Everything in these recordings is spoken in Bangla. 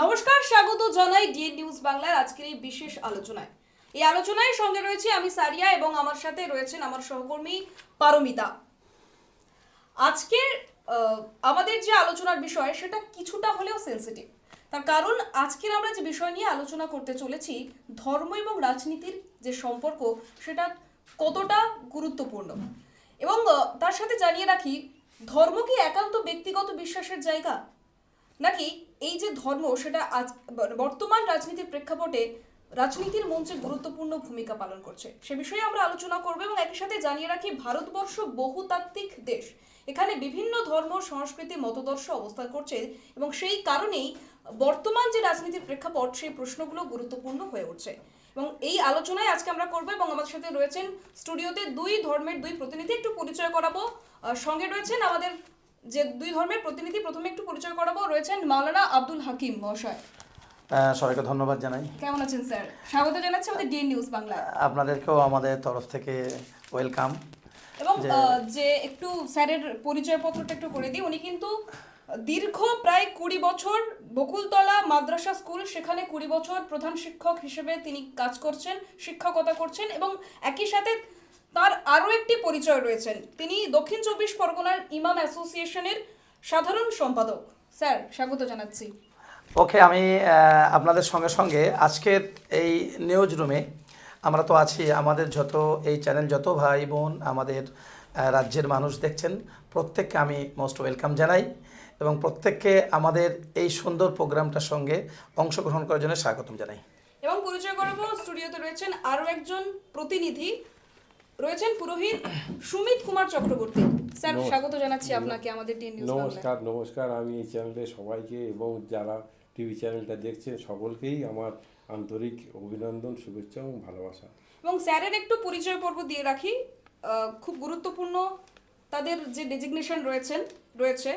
নমস্কার, স্বাগত জানাই ডিএন নিউজ বাংলার আজকের এই বিশেষ আলোচনায়। এই আলোচনায় সঙ্গে রয়েছে আমি সারিয়া এবং আমার সাথে রয়েছেন আমার সহকর্মী পারমিতা। আজকের আমাদের যে আলোচনার বিষয় সেটা কিছুটা হলেও সেন্সিটিভ। তার কারণ আজকের আমরা যে বিষয় নিয়ে আলোচনা করতে চলেছি, ধর্ম এবং রাজনীতির যে সম্পর্ক সেটা কতটা গুরুত্বপূর্ণ, এবং তার সাথে জানিয়ে রাখি, ধর্ম কি একান্ত ব্যক্তিগত বিশ্বাসের জায়গা, নাকি এই যে ধর্ম সেটা আজ বর্তমান রাজনীতির প্রেক্ষাপটে রাজনীতির মঞ্চে গুরুত্বপূর্ণ ভূমিকা পালন করছে, সে বিষয়ে আমরা আলোচনা করব। এবং একই সাথে জানিয়ে রাখি, ভারতবর্ষ বহুতাত্ত্বিক দেশ, এখানে বিভিন্ন ধর্ম, সংস্কৃতি, মতদর্শ অবস্থান করছে এবং সেই কারণেই বর্তমান যে রাজনীতির প্রেক্ষাপট সেই প্রশ্নগুলো গুরুত্বপূর্ণ হয়ে উঠছে। এবং এই আলোচনায় আজকে আমরা করবো এবং আমাদের সাথে রয়েছেন স্টুডিওতে দুই ধর্মের দুই প্রতিনিধি। একটু পরিচয় করাবো। সঙ্গে রয়েছেন আমাদের যে দুই ধর্মের প্রতিনিধি, প্রথমে একটু পরিচয় করাবো। রয়েছেন মাওলানা আব্দুল হাকিম মহাশয়। সবাইকে ধন্যবাদ জানাই। কেমন আছেন স্যার? স্বাগত জানাচ্ছি আমাদের ডিএন নিউজ বাংলা। আপনাদেরকেও আমাদের তরফ থেকে ওয়েলকাম। এবং যে একটু স্যারের পরিচয় পত্রটা একটু করে দিই। উনি কিন্তু দীর্ঘ প্রায় 20 বছর বকুলতলা মাদ্রাসা স্কুল, সেখানে 20 বছর প্রধান শিক্ষক হিসেবে তিনি কাজ করছেন, শিক্ষকতা করছেন। এবং একই সাথে তার আরও একটি পরিচয় রয়েছেন, তিনি দক্ষিণ 24 পরগনার ইমাম অ্যাসোসিয়েশনের সাধারণ সম্পাদক। স্যার, স্বাগত জানাচ্ছি। ওকে, আমি আপনাদের সঙ্গে সঙ্গে আজকের এই নিউজ রুমে আমরা তো আছি, আমাদের যত এই চ্যানেল, যত ভাই বোন আমাদের রাজ্যের মানুষ দেখছেন, প্রত্যেককে আমি মোস্ট ওয়েলকাম জানাই এবং প্রত্যেককে আমাদের এই সুন্দর প্রোগ্রামটার সঙ্গে অংশগ্রহণ করার জন্য স্বাগতম জানাই। এবং পরিচয় করবো, স্টুডিওতে রয়েছেন আরও একজন প্রতিনিধি, রয়েছেন পুরোহিত সুমিত কুমার চক্রবর্তী। স্যার, স্বাগত জানাচ্ছি আপনাকে আমাদের ডিএন নিউজ বাংলায়। নমস্কার। আমি এই চ্যানেলে সবাইকে এবং যারা টিভি চ্যানেলটা দেখছেন সকলকেই আমার আন্তরিক অভিনন্দন, শুভেচ্ছা এবং ভালোবাসা। এবং স্যারের একটু পরিচয় পর্ব দিয়ে রাখি, খুব গুরুত্বপূর্ণ তাদের যে ডেজিগনেশন রয়েছে।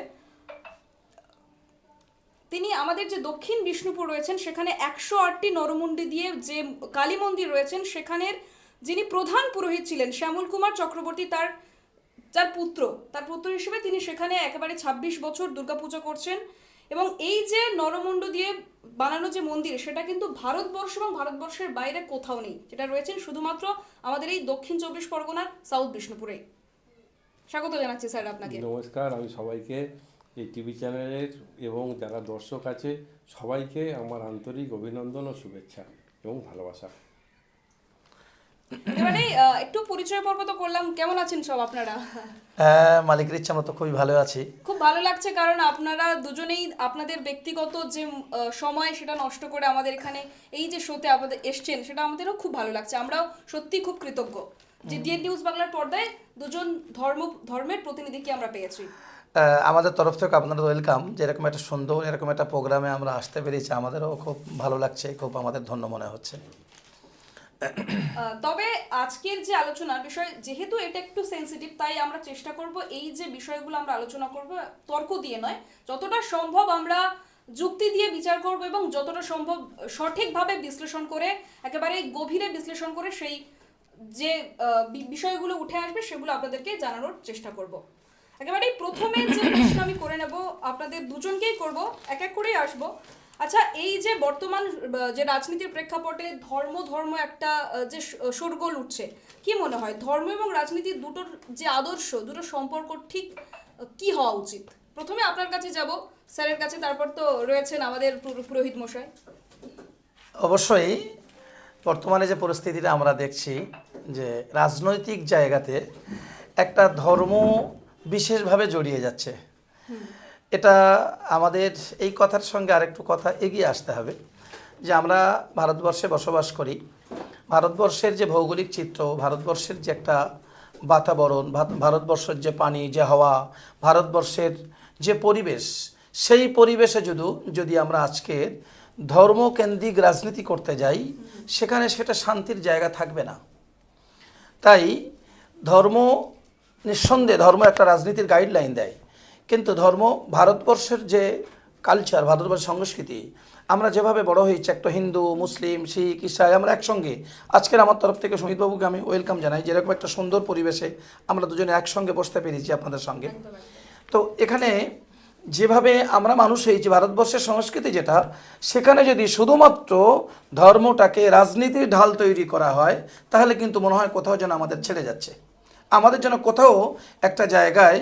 তিনি আমাদের যে দক্ষিণ বিষ্ণুপুর রয়েছেন, সেখানে 108টি নরমুন্ডি দিয়ে যে কালী মন্দির রয়েছেন, সেখানের যিনি প্রধান পুরোহিত ছিলেন শ্যামল কুমার চক্রবর্তী, তার পুত্র হিসেবে তিনি সেখানে একেবারে 26 বছর দুর্গাপূজা করছেন। এবং এই যে নরমুণ্ড দিয়ে বানানো যে মন্দির, সেটা কিন্তু ভারতবর্ষ এবং ভারতবর্ষের বাইরে কোথাও নেই, যেটা রয়েছেন শুধুমাত্র আমাদের এই দক্ষিণ 24 পরগনার সাউথ বিষ্ণুপুরে। স্বাগত জানাচ্ছি স্যার আপনাকে। নমস্কার। আমি সবাইকে এই টিভি চ্যানেলের এবং যারা দর্শক আছে সবাইকে আমার আন্তরিক অভিনন্দন ও শুভেচ্ছা এবং ভালোবাসা। এবারে একটু পরিচয় পর্ব তো করলাম, কেমন আছেন সব আপনারা? মালিকের ইচ্ছা মতো খুবই ভালো আছি। খুব ভালো লাগছে, কারণ আপনারা দুজনেই আপনাদের ব্যক্তিগত যে সময় সেটা নষ্ট করে আমাদের এখানে এই যে শোতে আমাদের এসছেন, সেটা আমাদেরও খুব ভালো লাগছে। আমরাও সত্যি খুব কৃতজ্ঞ যে ডিএন নিউজ বাংলার পর্দায় দুজন ধর্মের প্রতিনিধিকে আমরা পেয়েছি। আমাদের তরফ থেকে আপনাদের ওয়েলকাম। যেরকম একটা সুন্দর এরকম একটা প্রোগ্রামে আমরা আসতে পেরেছি, আমাদেরও খুব ভালো লাগছে, খুব আমাদের ধন্য মনে হচ্ছে। তবে আজকের যে আলোচনার বিষয়, যেহেতু এটা একটু সেন্সিটিভ, তাই আমরা চেষ্টা করব এই যে বিষয়গুলো আমরা আলোচনা করব তর্ক দিয়ে নয়, যতটা সম্ভব আমরা যুক্তি দিয়ে বিচার করব এবং যতটা সম্ভব সঠিকভাবে বিশ্লেষণ করে, একেবারে গভীরে বিশ্লেষণ করে সেই যে বিষয়গুলো উঠে আসবে সেগুলো আপনাদেরকে জানানোর চেষ্টা করব। একেবারে প্রথমে যে প্রশ্ন আমি করে নেব, আপনাদের দুজনকেই করব, এক এক করেই আসবো। আচ্ছা, এই যে বর্তমান যে রাজনীতির প্রেক্ষাপটে ধর্ম একটা যে শোরগোল উঠছে, কি মনে হয় ধর্ম এবং রাজনীতির দুটোর যে আদর্শ, দুটো সম্পর্ক ঠিক কি হওয়া উচিত? প্রথমে আপনার কাছে যাব, স্যারের কাছে, তারপর তো রয়েছেন আমাদের পুরোহিত মশাই। অবশ্যই বর্তমানে যে পরিস্থিতিটা আমরা দেখছি, যে রাজনৈতিক জায়গাতে একটা ধর্ম বিশেষভাবে জড়িয়ে যাচ্ছে, এটা আমাদের এই কথার সঙ্গে আরেকটু কথা এগিয়ে আসতে হবে। যে আমরা ভারতবর্ষে বসবাস করি, ভারতবর্ষের যে ভৌগোলিক চিত্র, ভারতবর্ষের যে একটা বাতাবরণ, ভারতবর্ষের যে পানি, যে হাওয়া, ভারতবর্ষের যে পরিবেশ, সেই পরিবেশে যদি আমরা আজকে ধর্মকেন্দ্রিক রাজনীতি করতে যাই, সেখানে সেটা শান্তির জায়গা থাকবে না। তাই নিঃসন্দেহে ধর্ম একটা রাজনীতির গাইডলাইন দেয়, কিন্তু ভারতবর্ষের যে কালচার, ভারতবর্ষের সংস্কৃতি, আমরা যেভাবে বড় হয়েছি, একটা হিন্দু, মুসলিম, শিখ, ইসাই, আমরা একসঙ্গে, আজকের আমার তরফ থেকে সুমিতবাবুকে আমি ওয়েলকাম জানাই। যেরকম একটা সুন্দর পরিবেশে আমরা দুজনে একসঙ্গে বসতে পেরেছি আপনাদের সঙ্গে। তো এখানে যেভাবে আমরা মানুষ হয়েছি, ভারতবর্ষের সংস্কৃতি যেটা, সেখানে যদি শুধুমাত্র ধর্মটাকে রাজনীতির ঢাল তৈরি করা হয়, তাহলে কিন্তু মনে হয় কোথাও যেন আমাদের ছেড়ে যাচ্ছে। আমাদের যেন কোথাও একটা জায়গায়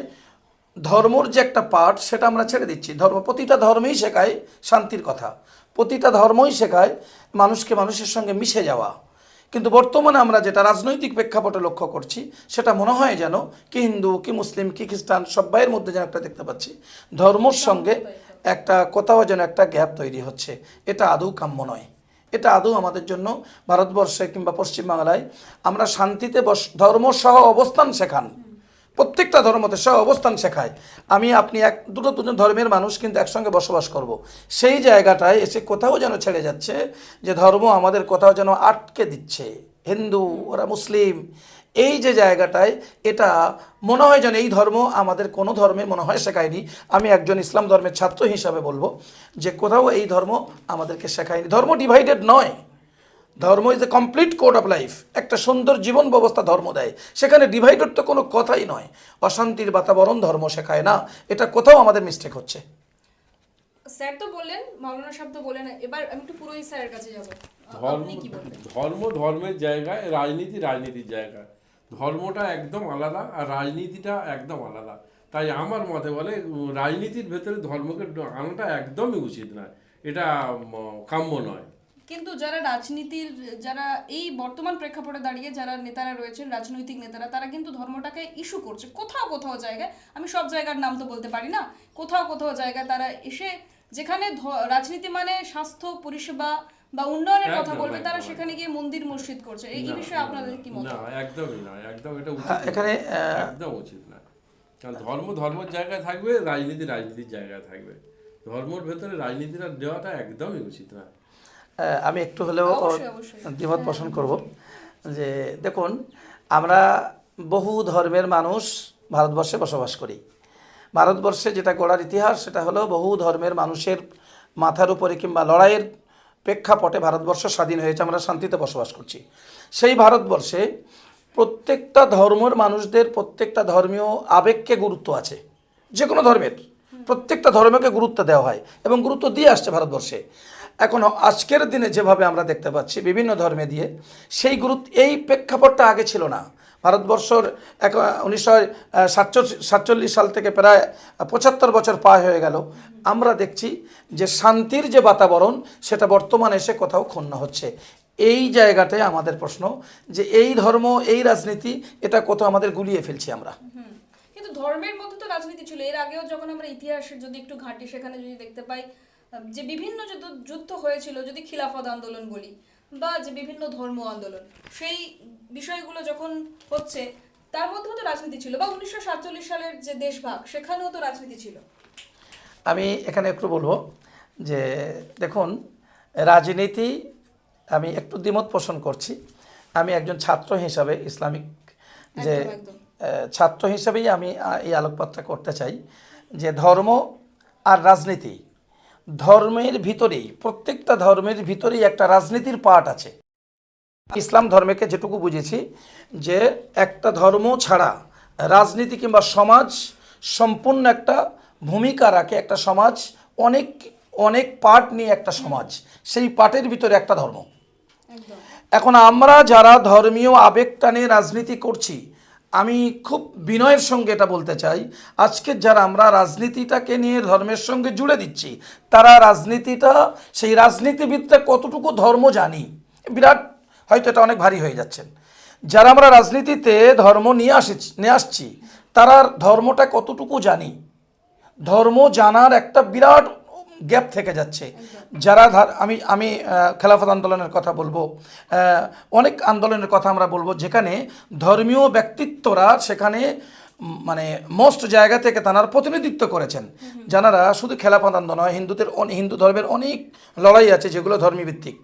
ধর্মর যে একটা পার্ট, সেটা আমরা ছেড়ে দিচ্ছি। প্রতিটা ধর্মেই শেখায় শান্তির কথা, প্রতিটা ধর্মই শেখায় মানুষকে মানুষের সঙ্গে মিশে যাওয়া। কিন্তু বর্তমানে আমরা যেটা রাজনৈতিক প্রেক্ষাপটে লক্ষ্য করছি, সেটা মনে হয় যেন কি হিন্দু কি মুসলিম কি খ্রিস্টান সবাইয়ের মধ্যে যেন একটা দেখতে পাচ্ছি ধর্মর সঙ্গে একটা কোথাও যেন একটা গ্যাপ তৈরি হচ্ছে। এটা আদৌ কাম্য নয়। এটা আদৌ আমাদের জন্য ভারতবর্ষে কিংবা পশ্চিমবাংলায় আমরা শান্তিতে ধর্ম সহ অবস্থান শেখান, প্রত্যেকটা ধর্মতে সহ অবস্থান শেখায়। আপনি দুটো ধর্মের মানুষ কিন্তু একসঙ্গে বসবাস করব, সেই জায়গাটায় এসে কোথাও যেন ছেড়ে যাচ্ছে, যে ধর্ম আমাদের কোথাও যেন আটকে দিচ্ছে। হিন্দু ওরা মুসলিম, এই যে জায়গাটায়, এটা মনে হয় যেন এই ধর্ম আমাদের কোনো ধর্মে মনে হয় শেখায়নি। আমি একজন ইসলাম ধর্মের ছাত্র হিসাবে বলবো যে কোথাও এই ধর্ম আমাদেরকে শেখায়নি। ধর্ম ডিভাইডেড নয়, ধর্ম is a complete code of life. একটা সুন্দর জীবন ব্যবস্থা ধর্ম দেয়, সেখানে ডিভাইডেড তো কোনো কথাই নয়। অশান্তির বাতাবরণ ধর্ম শেখায় না, এটা কোথাও আমাদের মিস্টেক হচ্ছে। স্যার তো বললেন, মাওলানা সাহেব তো বললেন, এবার আমি একটু পুরোহিত স্যারের কাছে যাব। আপনি কি বলবেন? ধর্ম ধর্মের জায়গায়, রাজনীতি রাজনীতির জায়গায়। ধর্মটা একদম আলাদা আর রাজনীতিটা একদম আলাদা। তাই আমার মতে বলে রাজনীতির ভেতরে ধর্মকে আনাটা একদমই উচিত নয়, এটা কাম্য নয়। কিন্তু যারা রাজনীতির, যারা এই বর্তমান প্রেক্ষাপটে দাঁড়িয়ে যারা নেতারা রয়েছেন, রাজনৈতিক নেতারা, তারা কিন্তু ধর্মটাকে ইস্যু করছে কোথাও কোথাও জায়গায়। আমি সব জায়গার নাম তো বলতে পারি না, কোথাও কোথাও জায়গায় তারা এসে, যেখানে রাজনীতি মানে স্বাস্থ্য পরিষেবা বা উন্নয়নের কথা বলবে, তারা সেখানে গিয়ে মন্দির মসজিদ করছে। এই বিষয়ে আপনাদের কি মত? না, একদমই নয়, একদম এটা উচিত এখানে একদম উচিত না। কারণ ধর্ম ধর্মের জায়গায় থাকবে, রাজনীতি রাজনীতির জায়গায় থাকবে। ধর্মের ভেতরে রাজনীতিটা দেওয়াটা একদমই উচিত না। আমি একটু হলেও অবশ্যই। দ্বিমত পোষণ করব যে দেখুন, আমরা বহু ধর্মের মানুষ ভারতবর্ষে বসবাস করি। ভারতবর্ষে যেটা গড়ার ইতিহাস, সেটা হলো বহু ধর্মের মানুষের মাথার উপরে কিংবা লড়াইয়ের প্রেক্ষাপটে ভারতবর্ষ স্বাধীন হয়েছে, আমরা শান্তিতে বসবাস করছি। সেই ভারতবর্ষে প্রত্যেকটা ধর্মের মানুষদের প্রত্যেকটা ধর্মীয় আবেগকে গুরুত্ব আছে। যে কোনো ধর্মের প্রত্যেকটা ধর্মকে গুরুত্ব দেওয়া হয় এবং গুরুত্ব দিয়ে আসছে ভারতবর্ষে। এখন আজকের দিনে যেভাবে আমরা দেখতে পাচ্ছি বিভিন্ন ধর্মে দিয়ে, সেই এই প্রেক্ষাপটটা আগে ছিল না। ভারতবর্ষর 1947 সাল থেকে প্রায় 75 বছর পার হয়ে গেল, আমরা দেখছি যে শান্তির যে বাতাবরণ, সেটা বর্তমানে এসে কোথাও ক্ষুণ্ণ হচ্ছে। এই জায়গাটায় আমাদের প্রশ্ন যে এই ধর্ম এই রাজনীতি, এটা কোথাও আমাদের গুলিয়ে ফেলছি আমরা। কিন্তু ধর্মের মধ্যে তো রাজনীতি ছিল এর আগেও। যখন আমরা ইতিহাসে যদি একটু ঘাঁটি, সেখানে যদি দেখতে পাই যে বিভিন্ন যুদ্ধ হয়েছিল, যদি খিলাফত আন্দোলন বলি বা যে বিভিন্ন ধর্ম আন্দোলন, সেই বিষয়গুলো যখন হচ্ছে, তার মধ্যেও তো রাজনীতি ছিল। বা 1947 সালের যে দেশভাগ, সেখানেও তো রাজনীতি ছিল। আমি এখানে একটু বলবো যে দেখুন, রাজনীতি, আমি একটু দ্বিমত পোষণ করছি। আমি একজন ছাত্র হিসাবে, ইসলামিক যে একদম। ছাত্র হিসাবেই আমি এই আলোকপাতটা করতে চাই যে ধর্ম আর রাজনীতি, ধর্মের ভিতরেই, প্রত্যেকটা ধর্মের ভিতরেই একটা রাজনীতির পার্ট আছে। ইসলাম ধর্মকে যেটুকু বুঝেছি যে একটা ধর্ম ছাড়া রাজনীতি কিংবা সমাজ সম্পূর্ণ একটা ভূমিকা রাখে। একটা সমাজ অনেক অনেক পার্ট নিয়ে একটা সমাজ, সেই পার্টের ভিতরে একটা ধর্ম। এখন আমরা যারা ধর্মীয় আবেগ টানে রাজনীতি করছি, আমি খুব বিনয়ের সঙ্গে এটা বলতে চাই, আজকের যারা আমরা রাজনীতিটাকে নিয়ে ধর্মের সঙ্গে জুড়ে দিচ্ছি, তারা রাজনীতিটা, সেই রাজনীতিবিদটা কতটুকু ধর্ম জানি, বিরাট হয়তো এটা অনেক ভারী হয়ে যাচ্ছেন। যারা আমরা রাজনীতিতে ধর্ম নিয়ে আসছি, তারা ধর্মটা কতটুকু জানি, ধর্ম জানার একটা বিরাট গ্যাপ থেকে যাচ্ছে। যারা আমি খেলাফত আন্দোলনের কথা বলবো, অনেক আন্দোলনের কথা আমরা বলবো, যেখানে ধর্মীয় ব্যক্তিত্বরা সেখানে মানে মোস্ট জায়গা থেকে তারা প্রতিনিধিত্ব করেছেন। যারা শুধু খেলাফত আন্দোলন নয়, হিন্দু ধর্মের অনেক লড়াই আছে যেগুলো ধর্মীভিত্তিক।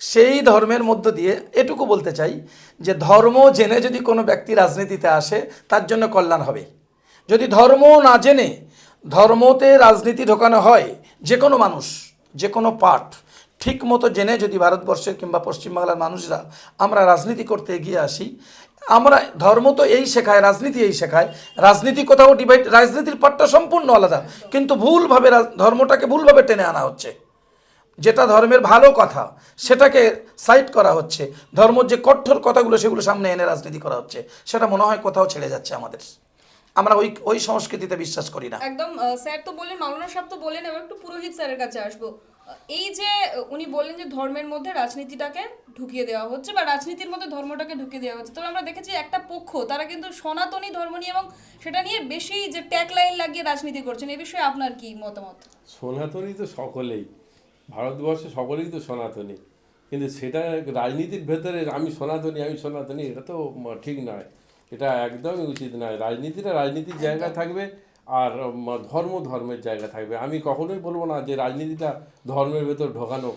সেই ধর্মের মধ্য দিয়ে এটুকু বলতে চাই যে ধর্ম জেনে যদি কোনো ব্যক্তি রাজনীতিতে আসে, তার জন্য কল্যাণ হবে। যদি ধর্ম না জেনে ধর্মতে রাজনীতি ঢোকানো হয়, যে কোনো মানুষ, যে কোনো পার্ট ঠিক মতো জেনে যদি ভারতবর্ষের কিংবা পশ্চিমবাংলার মানুষরা আমরা রাজনীতি করতে এগিয়ে আসি, আমরা ধর্ম তো এই শেখায়, রাজনীতি এই শেখায়, রাজনীতি কোথাও ডিভাইড, রাজনীতির পাঠটা সম্পূর্ণ আলাদা, কিন্তু ভুলভাবে ধর্মটাকে ভুলভাবে টেনে আনা হচ্ছে। যেটা ধর্মের ভালো কথা সেটাকে সাইড করা হচ্ছে, ধর্মের যে কঠোর কথাগুলো সেগুলো সামনে এনে রাজনীতি করা হচ্ছে, সেটা মনে হয় কোথাও ছেড়ে যাচ্ছে আমাদের। আমরা ওই সংস্কৃতিতে বিশ্বাস করি না। একদম স্যার তো বললেন, মাওলানা সাহেব তো বললেন, এবার একটু পুরোহিত স্যারের কাছে আসবো। এই যে উনি বললেন যে ধর্মের মধ্যে রাজনীতিটাকে ঢুকিয়ে দেওয়া হচ্ছে বা রাজনীতির মধ্যে ধর্মটাকে ঢুকিয়ে দেওয়া হচ্ছে, তবে আমরা দেখেছি একটা পক্ষ তারা কিন্তু সনাতনী ধর্ম নিয়ে এবং সেটা নিয়ে বেশি যে ট্যাগ লাইন লাগিয়ে রাজনীতি করছেন, এই বিষয়ে আপনার কি মতামত? সনাতনী তো সকলেই, ভারতবর্ষে সকলেই তো সনাতনী, কিন্তু সেটা রাজনীতির ভেতরে আমি সনাতনী এটা তো ঠিক নয়, এটা একদমই উচিত নয়। রাজনীতিটা রাজনীতির জায়গায় থাকবে আর ধর্মের জায়গা থাকবে। আমি কখনোই বলবো না যে রাজনীতিটা ধর্মের ভেতর ঢোকানো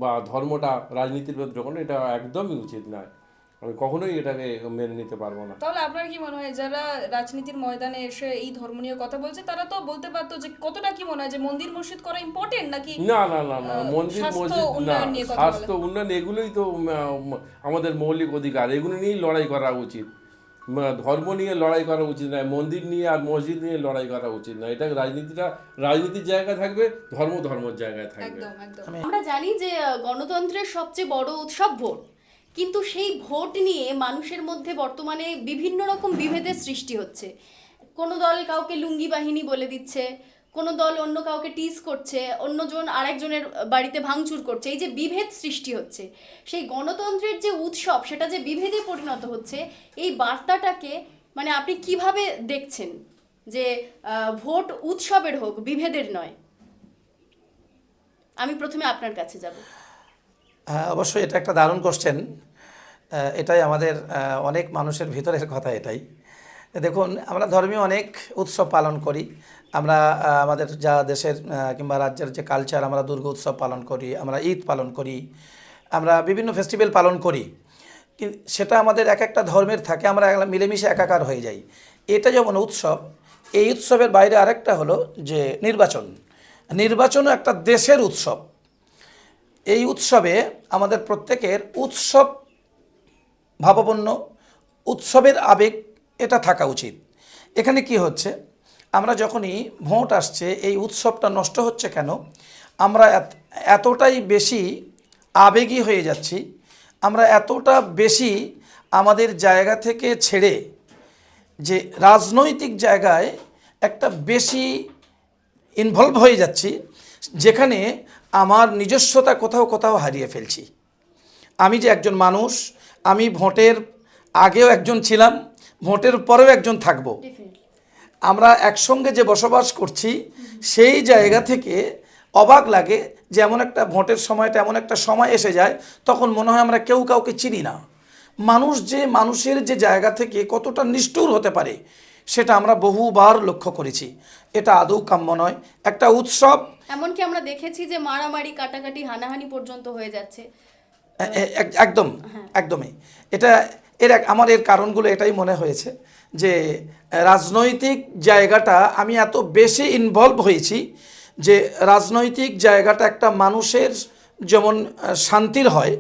বা ধর্মটা রাজনীতির ভেতর ঢোকানো, এটা একদমই উচিত নয়। আমি কখনোই এটাকে মেনে নিতে পারবো না। তাহলে আপনার কি মনে হয় যারা রাজনীতির ময়দানে এসে এই ধর্ম নিয়ে কথা বলছে তারা তো বলতে পারতো যে কতটা কি মনে হয় যে মন্দির মসজিদ করা ইম্পর্টেন্ট নাকি না না না না, মন্দির স্বাস্থ্য মসজিদ না, উন্নয়ন নিয়ে কথা বলে? স্বাস্থ্য উন্নয়ন এগুলোই তো আমাদের মৌলিক অধিকার, এগুলো নিয়েই লড়াই করা উচিত। ধর্ম নিয়ে লড়াই করা উচিত নয়, মন্দির নিয়ে আর মসজিদ নিয়ে লড়াই করা উচিত নয়। এটা রাজনীতির জায়গায় থাকবে, ধর্মের জায়গায় থাকবে। একদম একদম। আমরা জানি যে গণতন্ত্রের সবচেয়ে বড় উৎসব ভোট, কিন্তু সেই ভোট নিয়ে মানুষের মধ্যে বর্তমানে বিভিন্ন রকম বিভেদের সৃষ্টি হচ্ছে। কোনো দল কাউকে লুঙ্গি বাহিনী বলে দিচ্ছে, কোনো দল অন্য কাউকে টিজ করছে, অন্যজন আরেকজনের বাড়িতে ভাঙচুর করছে। এই যে বিভেদ সৃষ্টি হচ্ছে, সেই গণতন্ত্রের যে উৎসব সেটা যে বিভেদে পরিণত হচ্ছে, এই বার্তাটাকে মানে আপনি কিভাবে দেখছেন যে ভোট উৎসবের হোক, বিভেদের নয়? আমি প্রথমে আপনার কাছে যাব। অবশ্যই এটা একটা দারুণ কোশ্চেন। এটাই আমাদের অনেক মানুষের ভিতরের কথা এটাই। দেখুন, আমরা ধর্মীয় অনেক উৎসব পালন করি। আমরা আমাদের যা দেশের কিংবা রাজ্যের যে কালচার, আমরা দুর্গা উৎসব পালন করি, আমরা ঈদ পালন করি, আমরা বিভিন্ন ফেস্টিভ্যাল পালন করি, সেটা আমাদের এক একটা ধর্মের থাকে, আমরা মিলেমিশে একাকার হয়ে যাই। এটা যেমন উৎসব, এই উৎসবের বাইরে আরেকটা হলো যে নির্বাচনও একটা দেশের উৎসব। এই উৎসবে আমাদের প্রত্যেকের উৎসব ভাবাপন্ন, উৎসবের আবেগ এটা থাকা উচিত। এখানে কি হচ্ছে, আমরা যখনই ভোট আসছে এই উৎসবটা নষ্ট হচ্ছে কেন? আমরা এতটাই বেশি আবেগী হয়ে যাচ্ছি, আমরা এতটা বেশি আমাদের জায়গা থেকে ছেড়ে যে রাজনৈতিক জায়গায় একটা বেশি ইনভলভ হয়ে যাচ্ছি, যেখানে আমার নিজস্বতা কোথাও কোথাও হারিয়ে ফেলছি। আমি যে একজন মানুষ, আমি ভোটের আগেও একজন ছিলাম, ভোটের পরেও একজন থাকব। আমরা একসঙ্গে যে বসবাস করছি, সেই জায়গা থেকে অবাক লাগে যে এমন একটা ভোটের সময়টা এমন একটা সময় এসে যায়, তখন মনে হয় আমরা কেউ কাউকে চিনি না। মানুষের যে জায়গা থেকে কতটা নিষ্ঠুর হতে পারে সেটা আমরা বহুবার লক্ষ্য করেছি। এটা আদৌ কাম্য নয়। একটা উৎসব, এমনকি আমরা দেখেছি যে মারামারি, কাটাকাটি, হানাহানি পর্যন্ত হয়ে যাচ্ছে। একদমই আমার এর কারণগুলো এটাই মনে হয়েছে যে রাজনৈতিক জায়গাটা আমি এত বেশি ইনভলভ হয়েছি যে রাজনৈতিক জায়গাটা একটা মানুষের যেমন শান্তির হয়,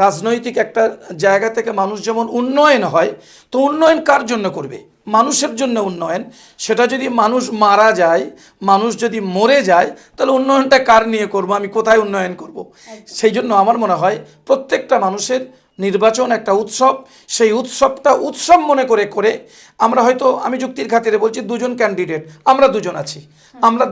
রাজনৈতিক একটা জায়গা থেকে মানুষ যেমন উন্নয়ন হয়, তো উন্নয়ন কার জন্য করবে? মানুষের জন্য উন্নয়ন। সেটা যদি মানুষ মারা যায়, মানুষ যদি মরে যায়, তাহলে উন্নয়নটা কার নিয়ে করব? আমি কোথায় উন্নয়ন করব? সেই জন্য আমার মনে হয় প্রত্যেকটা মানুষের নির্বাচন একটা উৎসব, সেই উৎসবটা উৎসব মনে করে আমরা হয়তো, আমি যুক্তির খাতিরে বলছি, দুজন ক্যান্ডিডেট, আমরা দুজন আছি, আমরা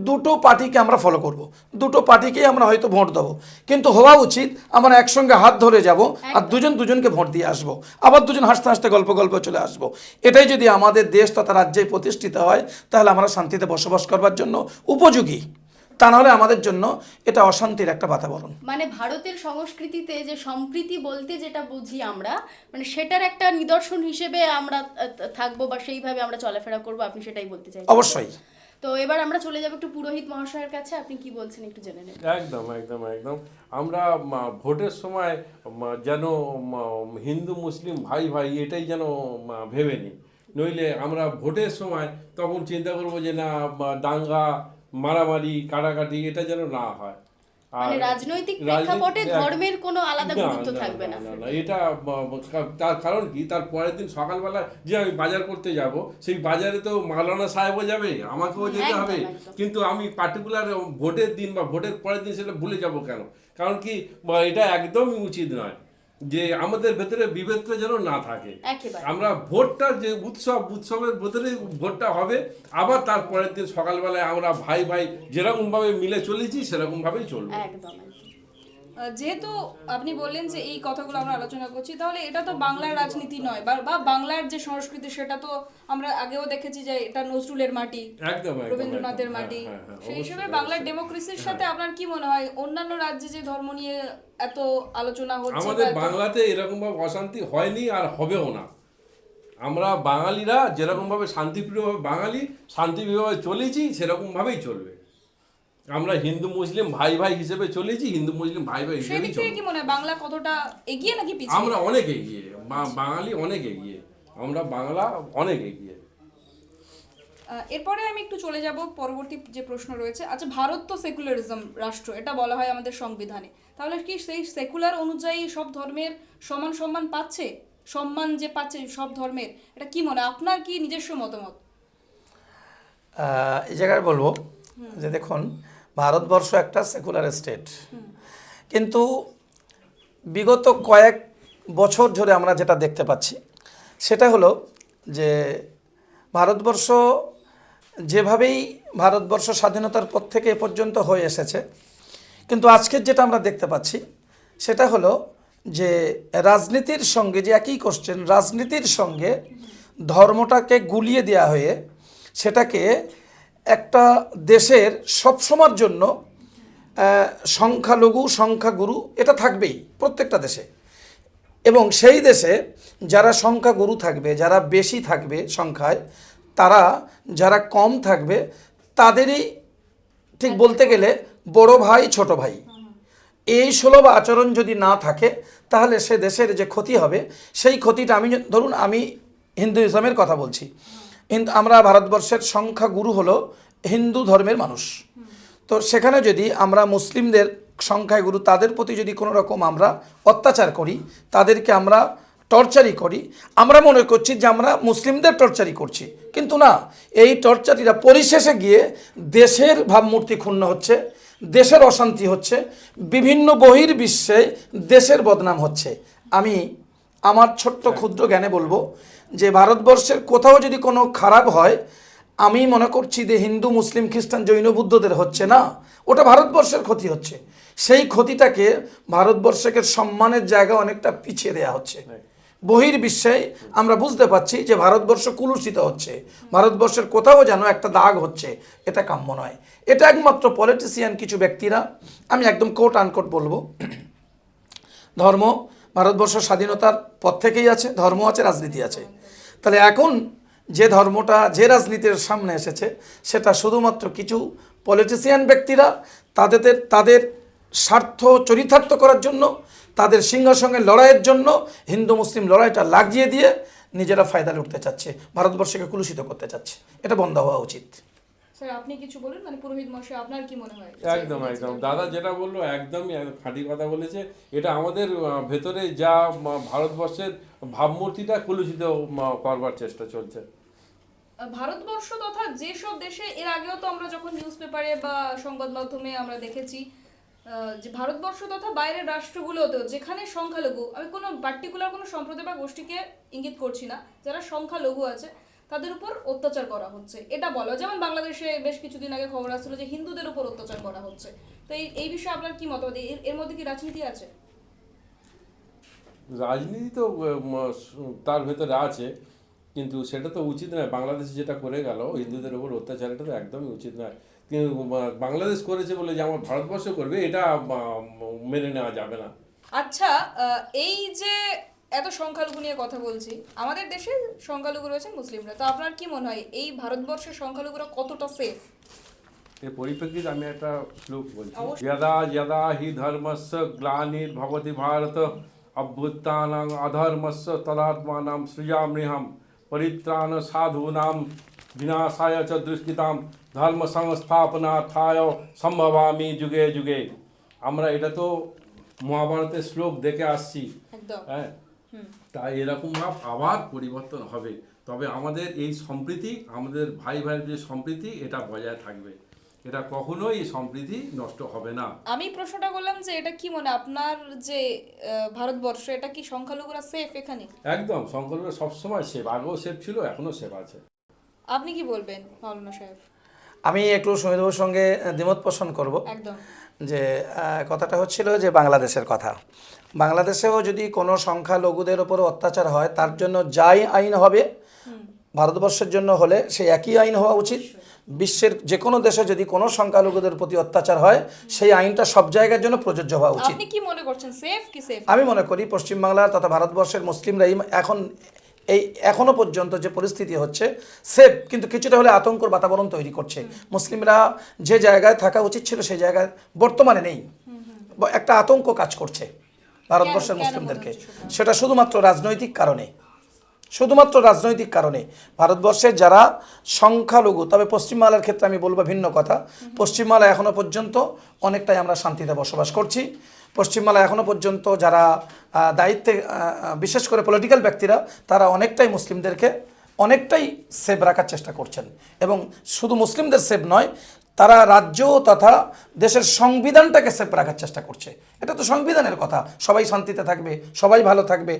দুটো পার্টিকে আমরা ফলো করব, দুটো পার্টিকেই আমরা হয়তো ভোট দেবো, কিন্তু হওয়া উচিত আমরা একসঙ্গে হাত ধরে যাব আর দুজনকে ভোট দিয়ে আসবো, আবার দুজন হাসতে হাসতে গল্প চলে আসবো। এটাই যদি আমাদের দেশ তথা রাজ্যে প্রতিষ্ঠিত হয়, তাহলে আমরা শান্তিতে বসবাস করবার জন্য উপযোগী। তা নাহলে আমাদের জন্য এটা অশান্তির একটা বাতাবরণ। মানে ভারতের সংস্কৃতিতে যে সম্প্রীতি বলতে যেটা বুঝি আমরা, মানে সেটার একটা নিদর্শন হিসেবে আমরা থাকবো বা সেইভাবে আমরা চলাফেরা করবো, আপনি সেটাই বলতে চাইছেন? অবশ্যই। তো এবার আমরা চলে যাবো একটু পুরোহিত মহাশয়ের কাছে, আপনি কি বলছেন একটু জেনে নেব। একদম একদম একদম। আমরা ভোটের সময় যেন হিন্দু মুসলিম ভাই এটাই যেন ভেবে নিই, নইলে আমরা ভোটের সময় তখন চিন্তা করবো যে না দাঙ্গা, মারামারি, কাটাকাটি এটা যেন না হয়। মানে রাজনৈতিক প্রেক্ষাপটে ধর্মের কোনো আলাদা গুরুত্ব থাকবে না। এটা তার কারণ কি, তার পরের দিন সকালবেলা যে আমি বাজার করতে যাব, সেই বাজারে তো মাওলানা সাহেবও যাবে, আমাকেও যেতে একদম, হবে, একদম। কিন্তু আমি পার্টিকুলার ভোটের দিন বা ভোটের পরের দিন সেটা ভুলে যাব কেন? কারণ কি এটা একদমই উচিত নয় যে আমাদের ভেতরে বিভেদটা যেন না থাকে। একেবারে। আমরা ভোটটা যে উৎসবের ভেতরে ভোটটা হবে, আবার তার পরের দিন সকালবেলায় আমরা ভাই ভাই যেরকম ভাবে মিলে চলেছি সেরকম ভাবেই চলবো। একদম একদম। যেহেতু আপনি বললেন যে এই কথাগুলো আমরা আলোচনা করছি, তাহলে এটা তো বাংলার রাজনীতি নয়, বা বাংলার যে সংস্কৃতি সেটা তো আমরা আগেও দেখেছি যে এটা নজরুলের মাটি, একদম রবীন্দ্রনাথের মাটি। সেই হিসেবে বাংলার ডেমোক্রেসির সাথে আপনার কি মনে হয় অন্যান্য রাজ্যে যে ধর্ম নিয়ে এত আলোচনা হচ্ছে, আমাদের বাংলাতে এরকম ভাবে অশান্তি হয়নি আর হবেও না। আমরা বাঙালিরা যেরকম ভাবে শান্তিপ্রিয়ভাবে বাঙালি শান্তিপ্রিয়ভাবে চলেছি সেরকম ভাবেই চলবে। আমরা হিন্দু মুসলিম ভাই ভাই হিসেবে চলেছি, হিন্দু মুসলিম ভাই ভাই সেই হিসেবেই দিক থেকে চলবে। কি মনে হয় বাংলা কতটা এগিয়ে নাকি পিছিয়ে? আমরা অনেক এগিয়ে, বাঙালি অনেক এগিয়ে, আমরা বাংলা অনেক এগিয়ে। এরপরে আমি একটু চলে যাব পরবর্তী যে প্রশ্ন রয়েছে। আচ্ছা, ভারত তো সেকুলারিজম রাষ্ট্র, এটা বলা হয় আমাদের সংবিধানে, তাহলে কি সেই সেকুলার অনুযায়ী সব ধর্মের সমান সম্মান পাচ্ছে, সম্মান যে পাচ্ছে সব ধর্মের, এটা কি মনে হয়? আপনার কি নিজস্ব মতামত? এই জায়গায় বলবো যে দেখুন, ভারতবর্ষ একটা সেকুলার স্টেট, কিন্তু বিগত কয়েক বছর ধরে আমরা যেটা দেখতে পাচ্ছি সেটা হলো যে ভারতবর্ষ যেভাবেই ভারতবর্ষ স্বাধীনতার পর থেকে এ পর্যন্ত হয়ে এসেছে, কিন্তু আজকের যেটা আমরা দেখতে পাচ্ছি সেটা হলো যে রাজনীতির সঙ্গে, যে একই কোশ্চেন, রাজনীতির সঙ্গে ধর্মটাকে গুলিয়ে দেওয়া হয়ে সেটাকে একটা দেশের সবসময়ের জন্য সংখ্যালঘু সংখ্যাগুরু এটা থাকবেই প্রত্যেকটা দেশে, এবং সেই দেশে যারা সংখ্যাগুরু থাকবে, যারা বেশি থাকবে সংখ্যায়, তারা যারা কম থাকবে তাদেরই ঠিক বলতে গেলে বড় ভাই ছোট ভাই, এই সুলভ আচরণ যদি না থাকে তাহলে সে দেশের যে ক্ষতি হবে সেই ক্ষতিটা, ধরুন আমি হিন্দুইজমের কথা বলছি, আমরা ভারতবর্ষের সংখ্যাগুরু হলো হিন্দু ধর্মের মানুষ, তো সেখানে যদি আমরা মুসলিমদের সংখ্যায় গুরু, তাদের প্রতি যদি কোনো রকম আমরা অত্যাচার করি, তাদেরকে আমরা টর্চারই করি, আমরা মনে করছি যে আমরা মুসলিমদের টর্চারই করছি, কিন্তু না, এই টর্চারিরা পরিশেষে গিয়ে দেশের ভাবমূর্তি ক্ষুণ্ণ হচ্ছে, দেশের অশান্তি হচ্ছে, বিভিন্ন বহির্বিশ্বে দেশের বদনাম হচ্ছে। আমি আমার ছোট্ট ক্ষুদ্র জ্ঞানে বলবো যে ভারতবর্ষের কোথাও যদি কোনো খারাপ হয়, আমি মনে করছি যে হিন্দু মুসলিম খ্রিস্টান জৈন বুদ্ধদের হচ্ছে না, ওটা ভারতবর্ষের ক্ষতি হচ্ছে। সেই ক্ষতিটাকে ভারতবর্ষকে সম্মানের জায়গা অনেকটা পিছিয়ে দেওয়া হচ্ছে। বহির্বিশ্বে আমরা বুঝতে পারছি যে ভারতবর্ষ কুলুষিত হচ্ছে, ভারতবর্ষের কোথাও যেন একটা দাগ হচ্ছে, এটা কাম্য নয়। এটা একমাত্র পলিটিশিয়ান কিছু ব্যক্তিরা, আমি একদম কোট আনকোট বলবো, ধর্ম ভারতবর্ষ স্বাধীনতার পর থেকেই আছে, ধর্ম আছে, রাজনীতি আছে। তাহলে এখন যে ধর্মটা, যে রাজনীতির সামনে এসেছে, সেটা শুধুমাত্র কিছু পলিটিশিয়ান ব্যক্তিরা তাদের স্বার্থ চরিতার্থ করার জন্য, তাদের সিংহাসনের লড়াইয়ের জন্য হিন্দু মুসলিম লড়াইটা লাগিয়ে দিয়ে নিজেরা ফায়দা লুটতে চাচ্ছে, ভারতবর্ষকে কুলুষিত করতে চাচ্ছে। এটা বন্ধ হওয়া উচিত। স্যার আপনি কিছু বলুন, মানে পুরোহিত মশাই আপনার কি মনে হয়? একদম একদম দাদা যেটা বললো একদমই খাঁটি কথা বলেছে। এটা আমাদের ভেতরে যা ভারতবর্ষের ভাবমূর্তিটা কলুষিত করবার চেষ্টা চলছে। ভারতবর্ষ তথা যেসব দেশে এর আগেও তো আমরা যখন নিউজ পেপারে বা সংবাদ মাধ্যমে আমরা দেখেছি যে ভারতবর্ষ তথা বাইরের রাষ্ট্রগুলোতেও যেখানে সংখ্যালঘু, আমি কোনো পার্টিকুলার কোনো সম্প্রদায় বা গোষ্ঠীকে ইঙ্গিত করছি না, যারা সংখ্যালঘু আছে তাদের উপর অত্যাচার করা হচ্ছে, এটা বলো। যেমন বাংলাদেশে বেশ কিছুদিন আগে খবর আসছিল যে হিন্দুদের উপর অত্যাচার করা হচ্ছে, তো এই বিষয়ে আপনার কি মতামত? এর মধ্যে কি রাজনীতি আছে? রাজনীতি তো তার ভেতরে আছে, কিন্তু সেটা তো উচিত নয়। বাংলাদেশ যেটা করে গেল হিন্দুদের উপর অত্যাচার, এটা তো একদমই উচিত নয়। কিন্তু বাংলাদেশ করেছে বলে যে আমার ভারতবর্ষ করবে, এটা মেনে নেওয়া যাবে না। আচ্ছা, এই যে এত সংখ্যালঘু নিয়ে কথা বলছি, আমাদের দেশে সংখ্যালঘু রয়েছেন মুসলিমরা, তো আপনার কি মনে হয় এই ভারতবর্ষের সংখ্যালঘুরা কতটা সেফ? এই পরিপ্রেক্ষিতে আমি একটা শ্লোক বলছি, যদা যদা হি ধর্মস্য গ্লানির্ভবতি ভারত অভ্যুত্থানং অধর্মস্য তদাত্মানাং সৃজাম্যহম পরিত্রাণ সাধূনাং বিনাশায় চ দুষ্কৃতাম ধর্ম সংস্থাপনার্থায় সম্ভবামি যুগে যুগে। আমরা এটা তো মহাভারতের শ্লোক দেখে আসছি, একদম। হ্যাঁ, তাই এরকম ভাব আবার পরিবর্তন হবে। তবে আমাদের এই সম্প্রীতি, আমাদের ভাই ভাইয়ের যে সম্প্রীতি, এটা বজায় থাকবে। এটা কখনোই এই সম্প্রীতি নষ্ট হবে না। আমি প্রশ্নটা করলাম যে এটা কি মনে আপনার যে ভারতবর্ষ, এটা কি সংখ্যালঘুরা সেফ এখানে? একদম, সংখ্যালঘুরা সবসময় সেফ, আগেও সেফ ছিল, এখনো সেফ আছে। আপনি কি বলবেন মাওলানা সাহেব? আমি একটু সুমিতবাবুর সঙ্গে দ্বিমত পোষণ করব। একদম। যে কথাটা হচ্ছিল যে বাংলাদেশের কথা, বাংলাদেশেও যদি কোনো সংখ্যালঘুদের ওপর অত্যাচার হয়, তার জন্য যাই আইন হবে ভারতবর্ষের জন্য হলে সেই একই আইন হওয়া উচিত। বিশ্বের যে কোনো দেশে যদি কোনো সংখ্যালঘুদের প্রতি অত্যাচার হয়, সেই আইনটা সব জায়গার জন্য প্রযোজ্য হওয়া উচিত। আপনি কি মনে করছেন, সেফ কি সেফ? আমি মনে করি পশ্চিমবাংলার তথা ভারতবর্ষের মুসলিমরাই এখন এখনো পর্যন্ত যে পরিস্থিতি হচ্ছে সেফ, কিন্তু কিছুটা হলে আতঙ্কর বাতাবরণ তৈরি করছে। মুসলিমরা যে জায়গায় থাকা উচিত ছিল সেই জায়গায় বর্তমানে নেই, একটা আতঙ্ক কাজ করছে ভারতবর্ষের মুসলিমদেরকে। সেটা শুধুমাত্র রাজনৈতিক কারণে, শুধুমাত্র রাজনৈতিক কারণে। ভারতবর্ষের যারা সংখ্যালঘু, তবে পশ্চিমবাংলার ক্ষেত্রে আমি বলবো ভিন্ন কথা। পশ্চিমবাংলা এখনো পর্যন্ত অনেকটাই আমরা শান্তিতে বসবাস করছি। পশ্চিমবাংলা এখনো পর্যন্ত যারা দায়িত্বে, বিশেষ করে পলিটিক্যাল ব্যক্তিরা, তারা অনেকটাই মুসলিমদেরকে অনেকটাই সেভ রাখার চেষ্টা করছেন। এবং শুধু মুসলিমদের সেভ নয়, তারা রাজ্য তথা দেশের সংবিধানটাকে সেভ রাখার চেষ্টা করছে। এটা তো সংবিধানের কথা, সবাই শান্তিতে থাকবে, সবাই ভালো থাকবে,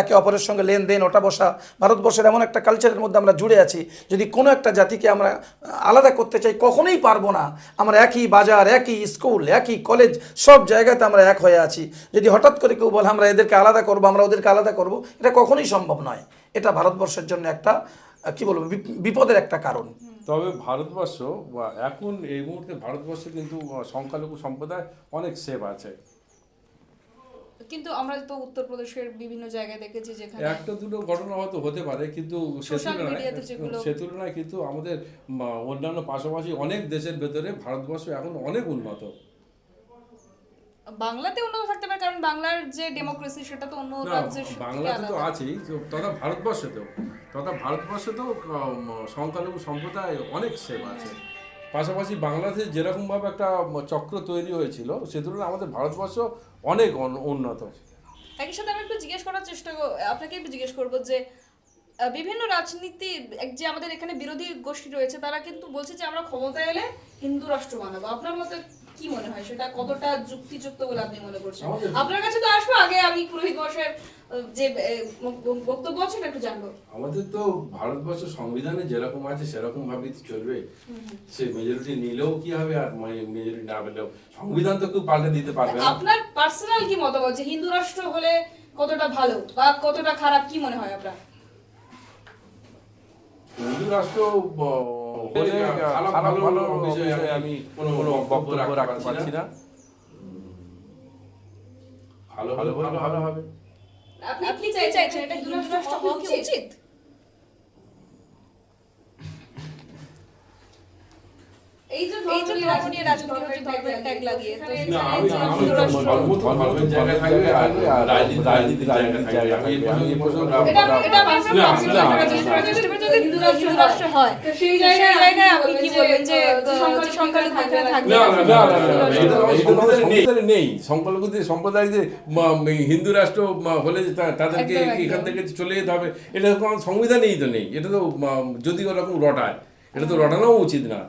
একে অপরের সঙ্গে লেনদেন ওঠা বসা। ভারতবর্ষের এমন একটা কালচারের মধ্যে আমরা জুড়ে আছি, যদি কোনো একটা জাতিকে আমরা আলাদা করতে চাই কখনোই পারবো না। আমরা একই বাজার, একই স্কুল, একই কলেজ, সব জায়গাতে আমরা এক হয়ে আছি। যদি হঠাৎ করে কেউ বলে আমরা এদেরকে আলাদা করবো, আমরা ওদেরকে আলাদা করবো, এটা কখনোই সম্ভব নয়। এটা ভারতবর্ষের জন্য একটা কি বলবো, বিপদের একটা কারণ। তবে ভারতবর্ষ বা এখন এই মুহূর্তে ভারতবর্ষে কিন্তু সংখ্যালঘু সম্প্রদায় অনেক সেফ আছে। কিন্তু আমরা তো উত্তরপ্রদেশের বিভিন্ন জায়গায় দেখেছি যেখানে একটা দুটো ঘটনা হয়তো হতে পারে, কিন্তু সোশ্যাল মিডিয়াতে যেগুলো সে তুলনায় কিন্তু আমাদের অন্যান্য পাশাপাশি অনেক দেশের ভেতরে ভারতবর্ষ এখন অনেক উন্নত। বাংলাতে উন্নত থাকতে পারে, কারণ বাংলার যে ডেমোক্রেসি সেটা তো অন্য না, রাজ্যের থেকে বাংলাতে তো আলাদা। আছেই, তথা ভারতবর্ষেতেও সংখ্যালঘু সম্প্রদায় অনেক সেফ আছে। পাশাপাশি বাংলাদেশে যেরকমভাবে একটা চক্র তৈরি হয়েছিল, সে তুলনায় আমাদের ভারতবর্ষ অনেক উন্নত। একই সাথে আমি একটু জিজ্ঞেস করার আপনাকে একটু জিজ্ঞেস করবো যে বিভিন্ন রাজনীতি যে আমাদের এখানে বিরোধী গোষ্ঠী রয়েছে, তারা কিন্তু বলছে যে আমরা ক্ষমতায় এলে হিন্দু রাষ্ট্র বানাবো। আপনার মতে কি মনে হয়, সেটা কতটা যুক্তিযুক্ত বলে আপনি মনে করছেন? আপনার কাছে তো আসবো, আগে আমি পুরোহিত মশাইয়ের যে বক্তব্য আছে সেটা একটু জানবো। আমাদের তো ভারতবর্ষ সংবিধানে যেরকম আছে সেরকম ভাবেই চলবে। সে মেজরিটি নিলেও কি হবে, আর মেজরিটি না পেলেও সংবিধান তো কেউ পাল্টে দিতে পারবে না। আপনার পার্সোনাল কি মতামত যে হিন্দু রাষ্ট্র হলে কতটা ভালো বা কতটা খারাপ, কি মনে হয় আপনার? হিন্দু রাষ্ট্র হলে খারাপ ভালো বিষয়ে আমি কোনো বক্তব্য রাখতে পারছি না। ভালো হলে ভালো হবে। আপনি কি চাইছেন এটা হিন্দু রাষ্ট্র হওয়া কি উচিত? এই যে ধর্ম নিয়ে রাজনীতি হচ্ছে, ধর্মের ট্যাগ লাগিয়ে, তো না, আমি ধর্মের জায়গায় থাকবে আর রাজনীতির জায়গায় থাকবে। আমি এই প্রশ্ন এটা যদি হিন্দু রাষ্ট্র হয়, তো সেই জায়গায় আপনি কি বলবেন যে সংখ্যালঘু এখানে থাকবে? সংবিধানে নেই সংখ্যালঘুদের সম্প্রদায় যে হিন্দু রাষ্ট্র হলে তাদেরকে এখান থেকে চলে যেতে হবে, এটা তো আমার সংবিধানেই তো নেই। এটা তো যদি ওরকম রটায়, এটা তো রটানো উচিত না,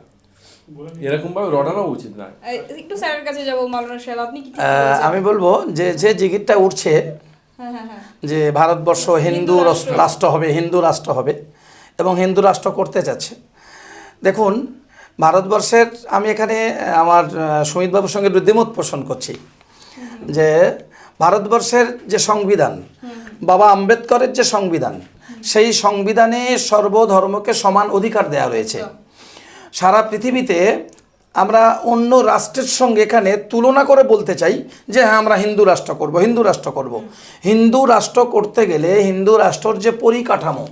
এরকম ভাবে রটানো উচিত না। একটু স্যারের কাছে যাবো, মাওলানা সাহেব আপনি কি? আমি বলবো যে জিগিরটা উঠছে যে ভারতবর্ষ হিন্দু রাষ্ট্র হবে, হিন্দু রাষ্ট্র হবে এবং হিন্দু রাষ্ট্র করতে চাচ্ছে। দেখুন, ভারতবর্ষের, আমি এখানে আমার সুমিতবাবুর সঙ্গে দ্বিমত পোষণ করছি যে ভারতবর্ষের যে সংবিধান, বাবা আম্বেদকরের যে সংবিধান, সেই সংবিধানে সর্বধর্মকে সমান অধিকার দেওয়া হয়েছে। সারা পৃথিবীতে আমরা অন্য রাষ্ট্রের সঙ্গে এখানে তুলনা করে বলতে চাই যে হ্যাঁ আমরা হিন্দু রাষ্ট্র করব, হিন্দু রাষ্ট্র করব। হিন্দু রাষ্ট্র করতে গেলে হিন্দু রাষ্ট্রের যে পরিকাঠামো,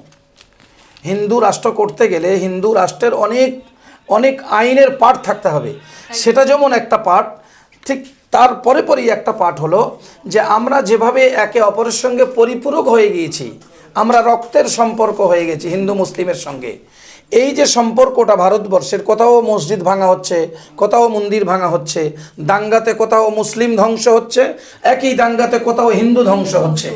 হিন্দু রাষ্ট্র করতে গেলে হিন্দু রাষ্ট্রের অনেক অনেক আইনের পার্ট থাকতে হবে। সেটা যেমন একটা পার্ট, ঠিক তার পরেই একটা পার্ট হলো যে আমরা যেভাবে একে অপরের সঙ্গে পরিপূরক হয়ে গিয়েছি, আমরা রক্তের সম্পর্ক হয়ে গেছি হিন্দু মুসলিমের সঙ্গে, এই যে সম্পর্কটা ভারতবর্ষের, কোথাও মসজিদ ভাঙা হচ্ছে, কোথাও মন্দির ভাঙা হচ্ছে, দাঙ্গাতে কোথাও মুসলিম ধ্বংস হচ্ছে, একই দাঙ্গাতে কোথাও হিন্দু ধ্বংস হচ্ছে।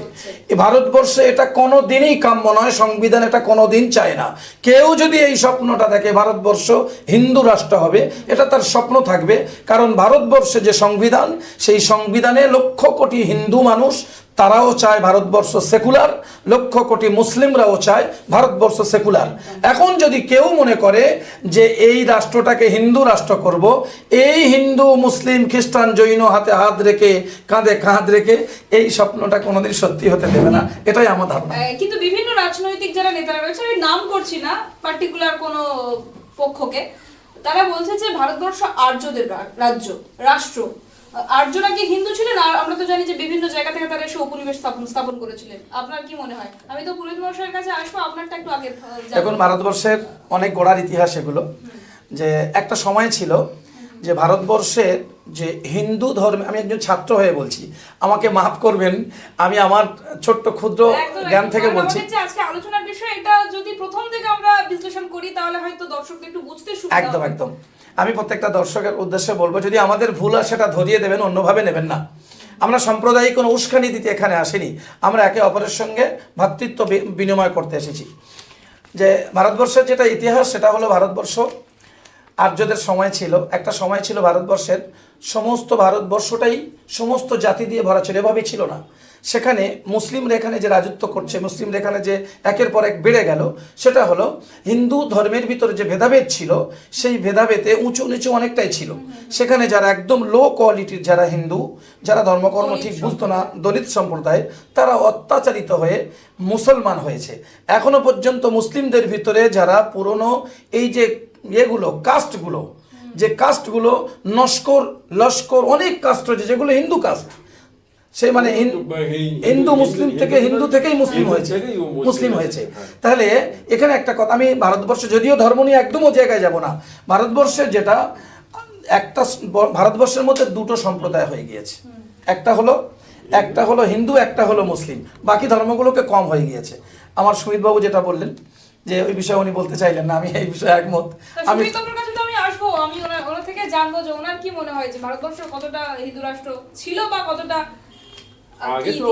এই ভারতবর্ষে এটা কোনো দিনই কাম্য নয়, সংবিধান এটা কোনো দিন চায় না। কেউ যদি এই স্বপ্নটা দেখে ভারতবর্ষ হিন্দু রাষ্ট্র হবে, এটা তার স্বপ্ন থাকবে। কারণ ভারতবর্ষে যে সংবিধান, সেই সংবিধানে লক্ষ কোটি হিন্দু মানুষ, তারাও চায় ভারতবর্ষ সেকুলার, লক্ষ কোটি মুসলিমরাও চায় ভারতবর্ষ সেকুলার। এখন যদি কেউ মনে করে যে এই রাষ্ট্রটাকে হিন্দু রাষ্ট্র করব, এই হিন্দু মুসলিম খ্রিস্টান জৈন হাতে হাত রেখে কাঁধে কাঁধ রেখে, এই স্বপ্নটা কোনোদিন সত্যি হতে দেবে না, এটাই আমার ধারণা। কিন্তু বিভিন্ন রাজনৈতিক যারা নেতারা রয়েছে, আমি নাম করছি না পার্টিকুলার কোনো পক্ষকে, তারা বলছে যে ভারতবর্ষ আর্যদের রাজ্য, রাষ্ট্র। আর্যরা কি হিন্দু ছিলেন? আর আমরা তো জানি যে বিভিন্ন জায়গা থেকে তারা এসে উপনিবেশ স্থাপন করেছিলেন। আপনার কি মনে হয়? আমি তো পুরোহিত মহাশয়ের কাছে আসবো, আপনারটা একটু আগে জানবো। এখন ভারতবর্ষের অনেক গোড়ার ইতিহাস এগুলো, যে একটা সময় ছিল যে ভারতবর্ষের যে হিন্দু ধর্মে, আমি একজন ছাত্র হয়ে বলছি, আমাকে মাফ করবেন, আমি আমার ছোট্ট ক্ষুদ্র জ্ঞান থেকে বলছি। আজকে আলোচনার বিষয় এটা, যদি প্রথম থেকে আমরা বিশ্লেষণ করি তাহলে হয়তো দর্শকদের একটু বুঝতে সুবিধা হবে। একদম একদম। আমি প্রত্যেকটা দর্শকের উদ্দেশ্যে বলবো, যদি আমাদের ভুল হয় সেটা ধরিয়ে দেবেন, অন্যভাবে নেবেন না। আমরা সাম্প্রদায়িক কোনো উস্কানি দিতে এখানে আসিনি, আমরা একে অপরের সঙ্গে ভ্রাতৃত্ব বিনিময় করতে এসেছি। যে ভারতবর্ষের যেটা ইতিহাস, সেটা হলো ভারতবর্ষ আর্যদের সময় ছিল। একটা সময় ছিল ভারতবর্ষের, সমস্ত ভারতবর্ষটাই সমস্ত জাতি দিয়ে ভরা ছিল, এভাবেই ছিল না। সেখানে মুসলিমরা এখানে যে রাজত্ব করছে, মুসলিমরা এখানে যে একের পর এক বেড়ে গেল, সেটা হলো হিন্দু ধর্মের ভিতরে যে ভেদাভেদ ছিল, সেই ভেদাভেদে উঁচু নিচু অনেকটাই ছিল। সেখানে যারা একদম লো কোয়ালিটির যারা হিন্দু, যারা ধর্মকর্ম ঠিক বুঝতো না, দলিত সম্প্রদায়, তারা অত্যাচারিত হয়ে মুসলমান হয়েছে। এখনো পর্যন্ত মুসলিমদের ভিতরে যারা পুরনো এই যে এগুলো কাস্টগুলো, যে কাস্টগুলো নস্কর লস্কর অনেক কাস্ট রয়েছে, যেগুলো হিন্দু কাস্ট, সে মানে হিন্দু মুসলিম থেকে হিন্দু থেকেই মুসলিম হয়েছে, মুসলিম হয়েছে। তাহলে এখানে একটা কথা, আমি ভারতবর্ষে যদিও ধর্ম নিয়ে একদমও জায়গায় যাব না, ভারতবর্ষের যেটা একটা, ভারতবর্ষের মধ্যে দুটো সম্প্রদায় হয়ে গিয়েছে, একটা হলো হিন্দু, একটা হলো মুসলিম, বাকি ধর্মগুলোকে কম হয়ে গিয়েছে। আমার সুমিতবাবু যেটা বললেন যে ওই বিষয়ে উনি বলতে চাইলেন না, আমি এই বিষয়ে একমত। আমি আসবো, আমি ওনার থেকে জানবো যে ওনার কি মনে হয় যে ভারতবর্ষ কতটা হিন্দু রাষ্ট্র ছিল বা কতটা আগে তো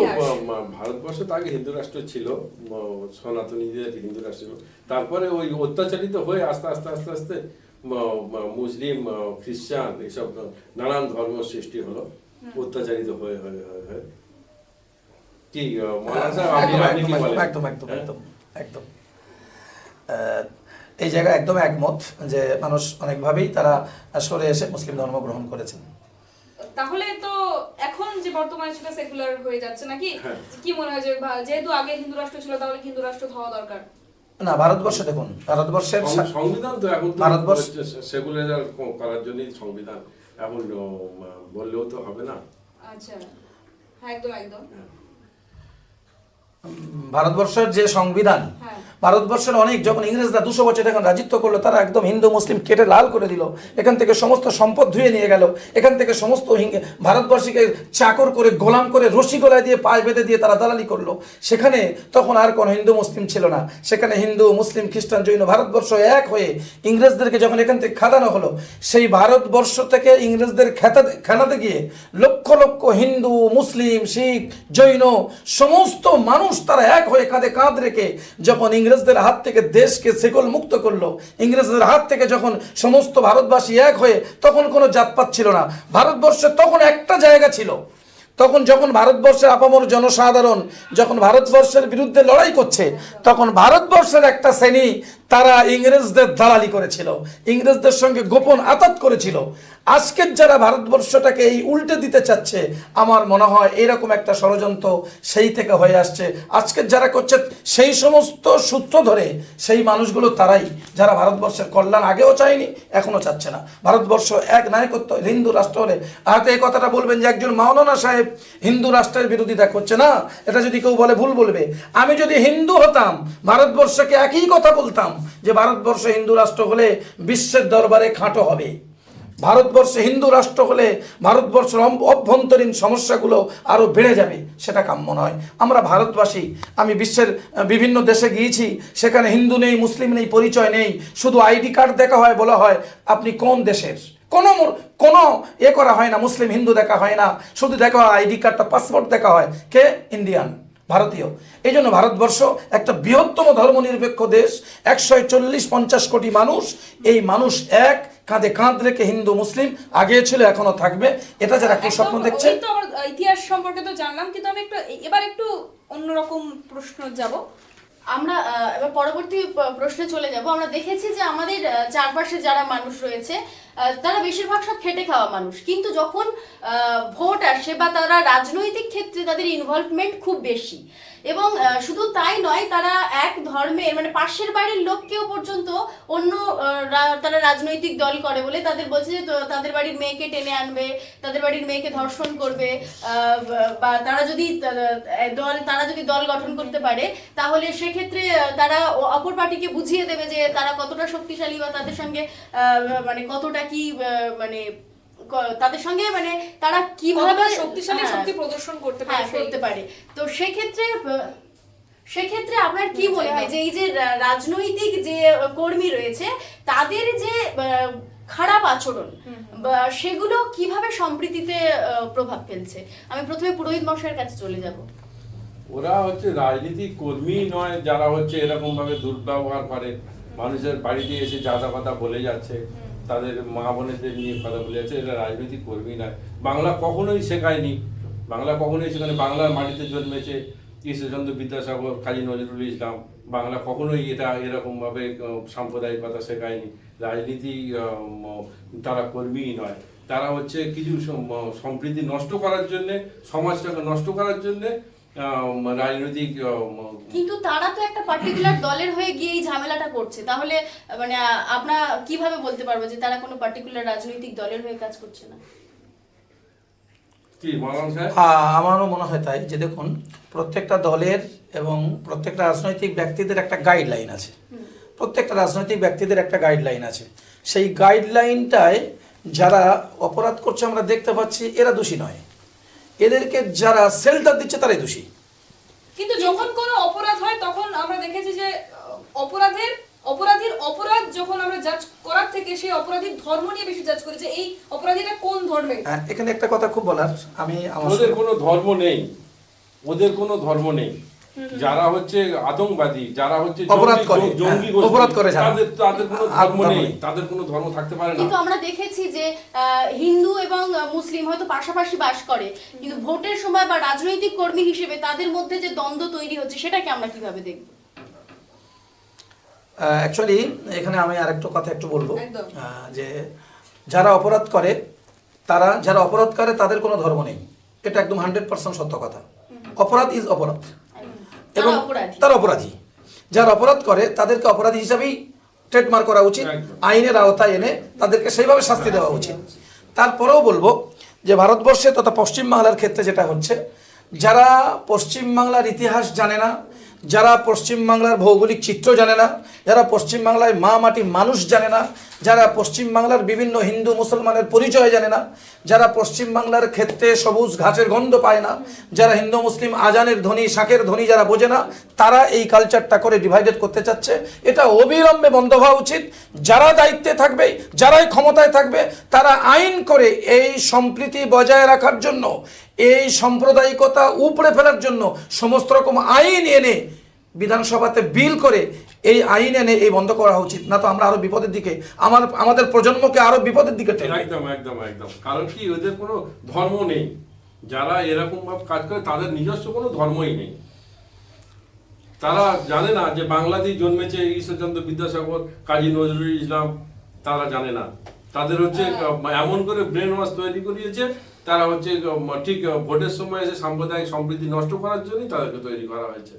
ভারতবর্ষে তো আগে হিন্দু রাষ্ট্র ছিল, সনাতনীদের হিন্দু রাষ্ট্র ছিল। তারপরে ওই অত্যাচারিত হয়ে আস্তে আস্তে আস্তে আস্তে মুসলিম খ্রিস্টান এসব নানান ধর্ম সৃষ্টি হলো, অত্যাচারিত হয়ে হয়ে হয়ে হয়ে কি একদম একদম একদম একদম এই জায়গায় একদম একমত যে মানুষ অনেকভাবেই তারা সরে এসে মুসলিম ধর্ম গ্রহণ করেছেন। তাহলে তো এখন যে বর্তমানে সেটা সেকুলার হয়ে যাচ্ছে নাকি? কি মনে হয় যে যেহেতু আগে হিন্দু রাষ্ট্র ছিল, তাহলে হিন্দু রাষ্ট্র হওয়া দরকার? না, ভারতবর্ষে দেখুন, ভারতবর্ষের সংবিধান তো এখন ভারতবর্ষ সেকুলার করার জন্যই সংবিধান, এখন বললেও তো হবে না। আচ্ছা, হ্যাঁ একদম একদম। ভারতবর্ষের যে সংবিধান, ভারতবর্ষের অনেক, যখন ইংরেজরা 200 বছর এখন রাজত্ব করলো, তারা একদম হিন্দু মুসলিম কেটে লাল করে দিল, এখান থেকে সমস্ত সম্পদ ধুয়ে নিয়ে গেল, এখান থেকে সমস্ত ভারতবর্ষীকে চাকর করে গোলাম করে রশি গলায় দিয়ে পায়ে বেঁধে দিয়ে তারা দালালি করলো। সেখানে তখন আর কোনো হিন্দু মুসলিম ছিল না, সেখানে হিন্দু মুসলিম খ্রিস্টান জৈন ভারতবর্ষ এক হয়ে ইংরেজদেরকে যখন এখান থেকে খাদানো হলো, সেই ভারতবর্ষ থেকে ইংরেজদের খানাতে গিয়ে লক্ষ লক্ষ হিন্দু মুসলিম শিখ জৈন সমস্ত মানুষ তারা এক হয়ে কাঁধে কাঁধ রেখে যখন ইংরেজদের হাত থেকে দেশকে সেকল মুক্ত করলো, ইংরেজদের হাত থেকে যখন সমস্ত ভারতবাসী এক হয়ে, তখন কোনো জাতপাত ছিল না ভারতবর্ষে, তখন একটা জায়গা ছিল। তখন যখন ভারতবর্ষের আপামর জনসাধারণ যখন ভারতবর্ষের বিরুদ্ধে লড়াই করছে, তখন ভারতবর্ষের একটা শ্রেণী তারা ইংরেজদের দালালি করেছিল, ইংরেজদের সঙ্গে গোপন আতাত করেছিল। আজকের যারা ভারতবর্ষটাকে এই উল্টে দিতে চাচ্ছে, আমার মনে হয় এরকম একটা ষড়যন্ত্র সেই থেকে হয়ে আসছে। আজকের যারা করছে সেই সমস্ত সূত্র ধরে সেই মানুষগুলো তারাই, যারা ভারতবর্ষের কল্যাণ আগেও চায়নি, এখনও চাচ্ছে না। ভারতবর্ষ এক নায়কত্ব হিন্দু রাষ্ট্র হলে, হয়তো এই কথাটা বলবেন যে একজন মাওলানা সাহেব হিন্দু রাষ্ট্রের বিরোধিতা করছে, না, এটা যদি কেউ বলে ভুল বলবে। আমি যদি হিন্দু হতাম, ভারতবর্ষকে একই কথা বলতাম যে ভারতবর্ষ হিন্দু রাষ্ট্র হলে বিশ্বের দরবারে খাঁটো হবে। ভারতবর্ষে হিন্দু রাষ্ট্র হলে ভারতবর্ষের অভ্যন্তরীণ সমস্যাগুলো আরও বেড়ে যাবে, সেটা কাম্য নয়। আমরা ভারতবাসী, আমি বিশ্বের বিভিন্ন দেশে গিয়েছি, সেখানে হিন্দু নেই, মুসলিম নেই, পরিচয় নেই, শুধু আইডি কার্ড দেখা হয়, বলা হয় আপনি কোন দেশের। কোনো করা হয় না, মুসলিম হিন্দু দেখা হয় না, শুধু দেখা হয় আইডি কার্ডটা, পাসপোর্ট দেখা হয় কে ইন্ডিয়ান, ভারতীয়। এই জন্য ভারতবর্ষ একটা বৃহত্তম ধর্মনিরপেক্ষ দেশ, 140-50 কোটি মানুষ। এই মানুষ এক, কাঁধে কাঁধ রেখে হিন্দু মুসলিম আগে ছিল, এখনো থাকবে। এটা যারা কি স্বপ্ন একদম, দেখছে। ওই তো আমার ইতিহাস সম্পর্কে তো জানলাম, কিন্তু আমি এবার একটু অন্যরকম প্রশ্ন যাব। আমরা এবার পরবর্তী প্রশ্নে চলে যাব। আমরা দেখেছি যে আমাদের চারপাশে যারা মানুষ রয়েছে তারা বেশিরভাগ সব খেটে খাওয়া মানুষ, কিন্তু যখন ভোট আসে বা তারা রাজনৈতিক ক্ষেত্রে তাদের ইনভলভমেন্ট খুব বেশি, এবং শুধু তাই নয়, তারা এক ধর্মের মানে পাশের বাড়ির লোককেও পর্যন্ত অন্য তারা রাজনৈতিক দল করে বলে তাদের বলছে যে তাদের বাড়ির মেয়েকে টেনে আনবে, তাদের বাড়ির মেয়েকে ধর্ষণ করবে, বা তারা যদি দল গঠন করতে পারে তাহলে সেক্ষেত্রে তারা অপর পার্টিকে বুঝিয়ে দেবে যে তারা কতটা শক্তিশালী বা তাদের সঙ্গে মানে কতটা কি মানে তাদের সঙ্গে মানে তারা কিভাবে শক্তিশালী শক্তি প্রদর্শন করতে পারে। তো সেক্ষেত্রে আপনার কি মনে হয় যে এই যে রাজনৈতিক যে কর্মী রয়েছে তাদের যে খারাপ আচরণ সেগুলো কিভাবে সম্প্রীতিতে প্রভাব ফেলছে? আমি প্রথমে পুরোহিত মশাইয়ের কাছে চলে যাব। ওরা হচ্ছে রাজনীতিক কর্মী নয়, যারা হচ্ছে এরকম ভাবে দুর্ব্যবহার করে, মানুষের বাড়িতে এসে যাতা কথা বলে যাচ্ছে, তাদের মা বোনেদের নিয়ে কথা বলে যাচ্ছে, এরা রাজনৈতিক কর্মী নয়। বাংলা কখনোই শেখায়নি, বাংলার মাটিতে জন্মেছে ঈশ্বরচন্দ্র বিদ্যাসাগর, কাজী নজরুল ইসলাম। বাংলা কখনোই এটা এরকমভাবে সাম্প্রদায়িকতা শেখায়নি। রাজনীতি তারা কর্মীই নয়, তারা হচ্ছে কিছু সম্প্রীতি নষ্ট করার জন্যে, সমাজটাকে নষ্ট করার জন্যে রাজনৈতিক। কিন্তু তারা তো একটা পার্টিকুলার দলের হয়ে গিয়ে এই ঝামেলাটা করছে, তাহলে মানে আমরা কিভাবে বলতে পারবো যে তারা কোনো পার্টিকুলার রাজনৈতিক দলের হয়ে কাজ করছে না? আমারও মনে হয় তাই, যে দেখুন প্রত্যেকটা দলের এবং প্রত্যেকটা রাজনৈতিক ব্যক্তিদের একটা গাইডলাইন আছে, প্রত্যেকটা রাজনৈতিক ব্যক্তিদের একটা গাইডলাইন আছে। সেই গাইডলাইনটায় যারা অপরাধ করছে আমরা দেখতে পাচ্ছি এরা দোষী নয়, এদেরকে যারা শেল্টার দিচ্ছে তারাই দোষী। কিন্তু যখন কোনো অপরাধ হয় তখন আমরা দেখেছি যে অপরাধীর অপরাধ যখন আমরা জাজ করার থেকে সেই অপরাধীর ধর্ম নিয়ে বেশি জাজ করি, যে এই অপরাধীটা কোন ধর্মের। এখানে একটা কথা খুব বলার, ওদের কোনো ধর্ম নেই, যারা হচ্ছে আতঙ্কবাদী, যারা হচ্ছে জঙ্গি তাদের কোনো ধর্ম নেই, তাদের কোনো ধর্ম থাকতে পারে না। কিন্তু আমরা দেখেছি যে হিন্দু এবং মুসলিম হয়তো পাশাপাশি বাস করে, কিন্তু ভোটের সময় বা রাজনৈতিক কর্মী হিসেবে তাদের মধ্যে যে দ্বন্দ্ব তৈরি হচ্ছে সেটাকে আমরা কিভাবে দেখব? অ্যাকচুয়ালি এখানে আমি আরেকটা কথা একটু বলবো, যে যারা অপরাধ করে তাদের কোনো ধর্ম নেই, এটা একদম 100% সত্য কথা। অপরাধ ইজ অপরাধ, এবং তারা অপরাধী। যারা অপরাধ করে তাদেরকে অপরাধী হিসাবেই ট্রিটমেন্ট করা উচিত, আইনের আওতায় এনে তাদেরকে সেইভাবে শাস্তি দেওয়া উচিত। তারপরেও বলবো যে ভারতবর্ষে তথা পশ্চিমবাংলার ক্ষেত্রে যেটা হচ্ছে, যারা পশ্চিমবাংলার ইতিহাস জানে না, যারা পশ্চিমবাংলার ভৌগোলিক চিত্র জানে না, যারা পশ্চিমবাংলায় মা মাটি মানুষ জানে না, যারা পশ্চিমবাংলার বিভিন্ন হিন্দু মুসলমানের পরিচয় জানে না, যারা পশ্চিমবাংলার ক্ষেত্রে সবুজ ঘাসের গন্ধ পায় না, যারা হিন্দু মুসলিম আজানের ধ্বনি শাকের ধ্বনি যারা বোঝে না, তারা এই কালচারটা করে ডিভাইডেড করতে চাচ্ছে। এটা অবিলম্বে বন্ধ হওয়া উচিত। যারা দায়িত্বে থাকবে, যারাই ক্ষমতায় থাকবে, তারা আইন করে এই সম্প্রীতি বজায় রাখার জন্য, এই সাম্প্রদায়িকতা উপড়ে ফেলার জন্য সমস্ত রকম আইন এনে বিধানসভাতে বিল করে এই আইন এনে এই বন্ধ করা উচিত। না তো আমরা আরো বিপদের দিকে, আমাদের প্রজন্মকে আরো বিপদের দিকে ঠেলবে। একদম। কারণ কি, ওদের কোনো ধর্ম নেই। যারা এরকম ভাবে কাজ করে তাদের নিজস্ব কোনো ধর্মই নেই। তারা জানে না যে বাংলাদেশ জন্মেছে ঈশ্বরচন্দ্র বিদ্যাসাগর, কাজী নজরুল ইসলাম, তারা জানে না। তাদের হচ্ছে এমন করে ব্রেন ওয়াশ তৈরি করিয়েছে, তারা হচ্ছে ঠিক ভোটের সময় এসে সাম্প্রদায়িক সম্প্রীতি নষ্ট করার জন্যই তাদেরকে তৈরি করা হয়েছে।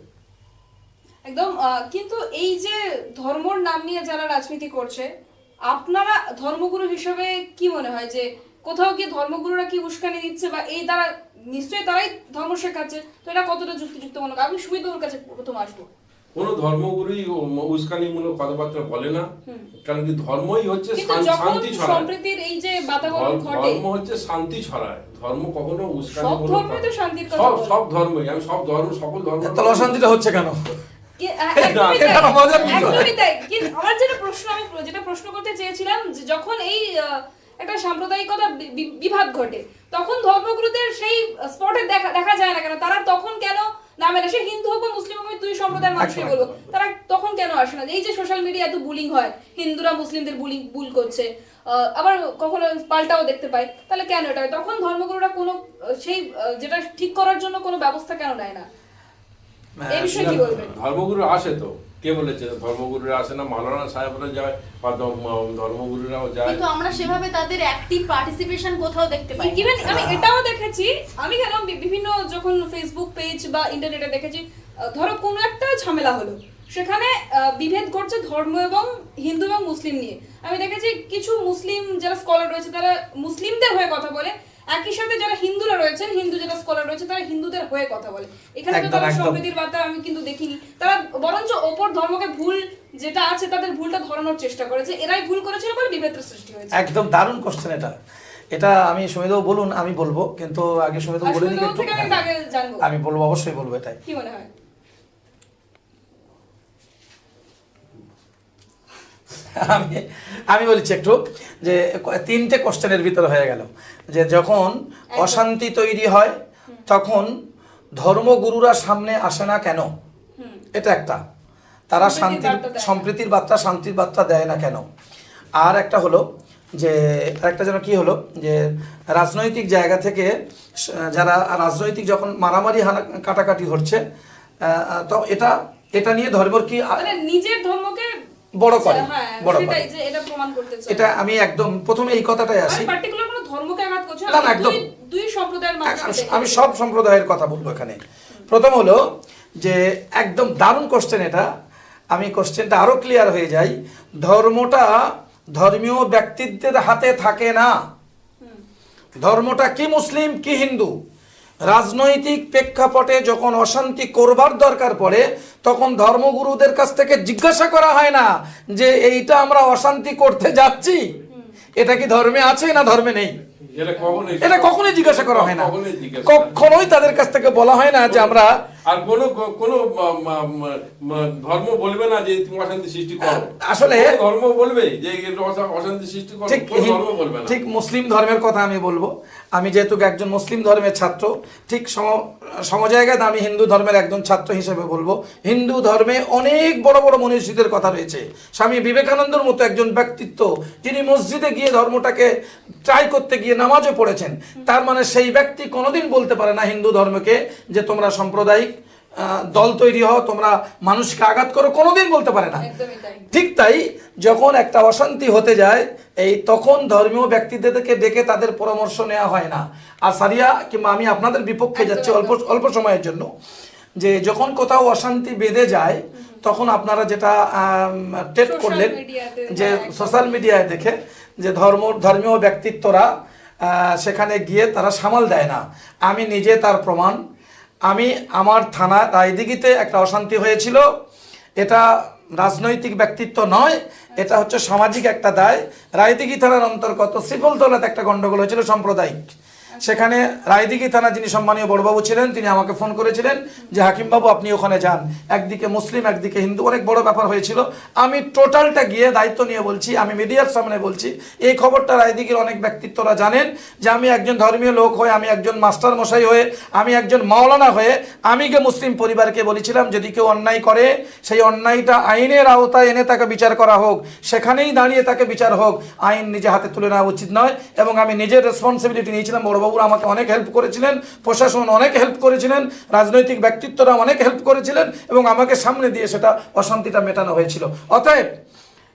একদম। কিন্তু এই যে ধর্মর নাম নিয়ে যারা রাজনীতি করছে, আপনারা ধর্মগুরু হিসেবে কি মনে হয় যে কোথাও গিয়ে ধর্মগুরুরা কি উস্কানি দিচ্ছে, বা এই দ্বারা নিশ্চয়ই তারাই ধর্ম শেখাচ্ছে, তো এটা কতটা যুক্তিযুক্ত মনে হয়? আমি সুমিতবাবুর কাছে প্রথম আসবো। কোনো ধর্মগুরুই উস্কানিমূলক কথাবার্তা বলে না, কারণ কি ধর্মই হচ্ছে কিন্তু যখন শান্তি ছড়ায়। সম্প্রীতির এই যে বাতাবরণ ঘটে, ধর্ম হচ্ছে শান্তি ছড়ায়, ধর্ম কখনো সব উস্কানিমূলক ধর্মই তো শান্তির কথা সব বলে। সব ধর্মই, আমি সব ধর্ম সকল ধর্ম তাহলে অশান্তিটা হচ্ছে কেন? একদমই তাই, এটা মজার বিষয়। একদমই তাই। কিন্তু আমার যেটা প্রশ্ন করতে চেয়েছিলাম, যে যখন এই একটা সাম্প্রদায়িকতা বিভাগ ঘটে, তখন ধর্মগুরুদের সেই স্পটে দেখা যায় না কেন? তারা তখন কেন নামে না? সে হিন্দু হোক বা মুসলিম হোক, আমি দুই সম্প্রদায়ের মানুষই বলবো, তারা তখন কেন আসে না? এই যে সোশ্যাল মিডিয়া এত বুলিং হয়, হিন্দুরা মুসলিমদের বুল করছে, আবার কখনো পাল্টাও দেখতে পাই, তাহলে কেন এটা হয়? তখন ধর্মগুরুরা কোনো সেই যেটা ঠিক করার জন্য কোনো ব্যবস্থা কেন নেয় না? এই বিষয়ে কি বলবেন? ধর্মগুরু আসে তো, কে বলেছে ধর্মগুরুরা আসে না? মাওলানা সাহেবরা যায় বা ধর্মগুরুরাও যায়, কিন্তু আমরা সেভাবে তাদের অ্যাক্টিভ পার্টিসিপেশন কোথাও দেখতে পাই না। ইভেন আমি এটাও দেখেছি, আমি কেন বিভিন্ন যখন ফেসবুক পেজ বা ইন্টারনেটে দেখেছি, ধরো কোনো একটা ঝামেলা হলো, সেখানে বিভেদ ঘটছে ধর্ম এবং হিন্দু এবং মুসলিম নিয়ে। আমি দেখেছি কিছু মুসলিম যারা স্কলার রয়েছে তারা মুসলিমদের হয়ে কথা বলে, একই সাথে যারা হিন্দুরা রয়েছেন, হিন্দু যারা স্কলার রয়েছে তারা হিন্দুদের হয়ে কথা বলে। এখানে তো একদম, তারা একদম। সম্প্রীতির বার্তা আমি কিন্তু দেখিনি। তারা বরঞ্চ অপর ধর্মকে ভুল যেটা আছে তাদের ভুলটা ধরানোর চেষ্টা করেছে, এরাই ভুল করেছিল বলে বিভেদের সৃষ্টি হয়েছে। একদম দারুণ কোশ্চেন এটা। এটা আমি সুমিতবাবু বলুন, আমি বলবো, কিন্তু আগে সুমিতবাবু বলে নিক একটু। থেকে আমি আগে জানবো, আমি বলবো, অবশ্যই বলবো এটাই। কি মনে হয়? আমি আমি বলছি একটু, যে তিনটে কোশ্চেনের ভিতরে হয়ে গেল, যে যখন অশান্তি তৈরি হয় তখন ধর্মগুরুরা সামনে আসে না কেন, এটা একটা। তারা সম্প্রীতির বার্তা, শান্তির বার্তা দেয় না কেন। আর একটা হলো যে, আরেকটা যেন কি হলো, যে রাজনৈতিক জায়গা থেকে যারা রাজনৈতিক যখন মারামারি কাটাকাটি হচ্ছে, তো এটা নিয়ে ধর্মের কি মানে নিজের ধর্মকে বড় করে, হ্যাঁ, বড় করে। সেটাই যে এটা প্রমাণ করতে চায়। এটা আমি একদম প্রথমে এই কথাটাই আসি। আমি পার্টিকুলার কোনো ধর্মকে আঘাত করছি না, না, একদম। দুই সম্প্রদায়ের মানুষকে আমি সব সম্প্রদায়ের কথা বলবো এখানে। প্রথম হলো যে একদম দারুণ কোশ্চেন এটা, আমি কোশ্চেনটা আরো ক্লিয়ার হয়ে যাই। ধর্মটা ধর্মীয় ব্যক্তিত্বের হাতে থাকে না। ধর্মটা কি মুসলিম কি হিন্দু, রাজনৈতিক প্রেক্ষাপটে যখন অশান্তি করবার দরকার পড়ে, তখন ধর্মগুরুদের কাছ থেকে জিজ্ঞাসা করা হয় না যে এইটা আমরা অশান্তি করতে যাচ্ছি, এটা কি ধর্মে আছে না ধর্মে নেই। এটা কখনোই জিজ্ঞাসা করা হয় না, কখনোই তাদের কাছ থেকে বলা হয় না যে আমরা। আর কোনো ধর্ম বলবে না যে তুমি অশান্তি সৃষ্টি করো। আসলে ধর্ম বলবে যে অশান্তি সৃষ্টি করো, কোনো ধর্ম বলবে না। ঠিক মুসলিম ধর্মের কথা আমি বলবো। আমি যেহেতু একজন মুসলিম ধর্মের ছাত্র, ঠিক সম জায়গায় আমি হিন্দু ধর্মের একজন ছাত্র হিসেবে বলবো, হিন্দু ধর্মে অনেক বড় বড় মনীষীদের কথা রয়েছে। স্বামী বিবেকানন্দর মতো একজন ব্যক্তিত্ব, যিনি মসজিদে গিয়ে ধর্মটাকে ট্রাই করতে গিয়ে নামাজও পড়েছেন। তার মানে সেই ব্যক্তি কোনোদিন বলতে পারে না হিন্দু ধর্মকে যে তোমরা সাম্প্রদায়িক দল তৈরি হও, তোমরা মানুষকে আঘাত করো, কোনোদিন বলতে পারে না। ঠিক তাই যখন একটা অশান্তি হতে যায়, তখন ধর্মীয় ব্যক্তিদেরকে ডেকে তাদের পরামর্শ নেওয়া হয় না। আর সারিয়া কিংবা আমি আপনাদের বিপক্ষে যাচ্ছি অল্প সময়ের জন্য, যে যখন কোথাও অশান্তি বেঁধে যায়, তখন আপনারা যেটা টেট করলেন, যে সোশ্যাল মিডিয়ায় দেখে যে ধর্মীয় ব্যক্তিত্বরা সেখানে গিয়ে তারা সামাল দেয় না। আমি নিজে তার প্রমাণ। আমি আমার থানা রায়দিঘিতে একটা অশান্তি হয়েছিল, এটা রাজনৈতিক ব্যক্তিত্ব নয়, এটা হচ্ছে সামাজিক একটা দায়। রায়দিঘি থানার অন্তর্গত শ্রীফলতলাতে একটা গন্ডগোল হয়েছিল সাম্প্রদায়িক। সেখানে রায়দিঘি থানা যিনি সম্মানীয় বড়বাবু ছিলেন, তিনি আমাকে ফোন করেছিলেন যে হাকিমবাবু আপনি ওখানে যান, একদিকে মুসলিম একদিকে হিন্দু, অনেক বড় ব্যাপার হয়েছিল। আমি টোটালটা গিয়ে দায়িত্ব নিয়ে বলছি, আমি মিডিয়ার সামনে বলছি, এই খবরটা রায়দিঘির অনেক ব্যক্তিত্বরা জানেন যে আমি একজন ধর্মীয় লোক হয়ে, আমি একজন মাস্টার মশাই হয়ে, আমি একজন মাওলানা হয়ে আমি গিয়ে মুসলিম পরিবারকে বলেছিলাম যদি কেউ অন্যায় করে সেই অন্যায়টা আইনের আওতায় এনে তাকে বিচার করা হোক, সেখানেই দাঁড়িয়ে তাকে বিচার হোক, আইন নিজে হাতে তুলে নেওয়া উচিত নয়। এবং আমি নিজের রেসপন্সিবিলিটি নিয়েছিলাম। বড়বাবুরা আমাকে অনেক হেল্প করেছিলেন, প্রশাসন অনেক হেল্প করেছিলেন, রাজনৈতিক ব্যক্তিত্বরা অনেক হেল্প করেছিলেন, এবং আমাকে সামনে দিয়ে সেটা অশান্তিটা মেটানো হয়েছিল। অতএব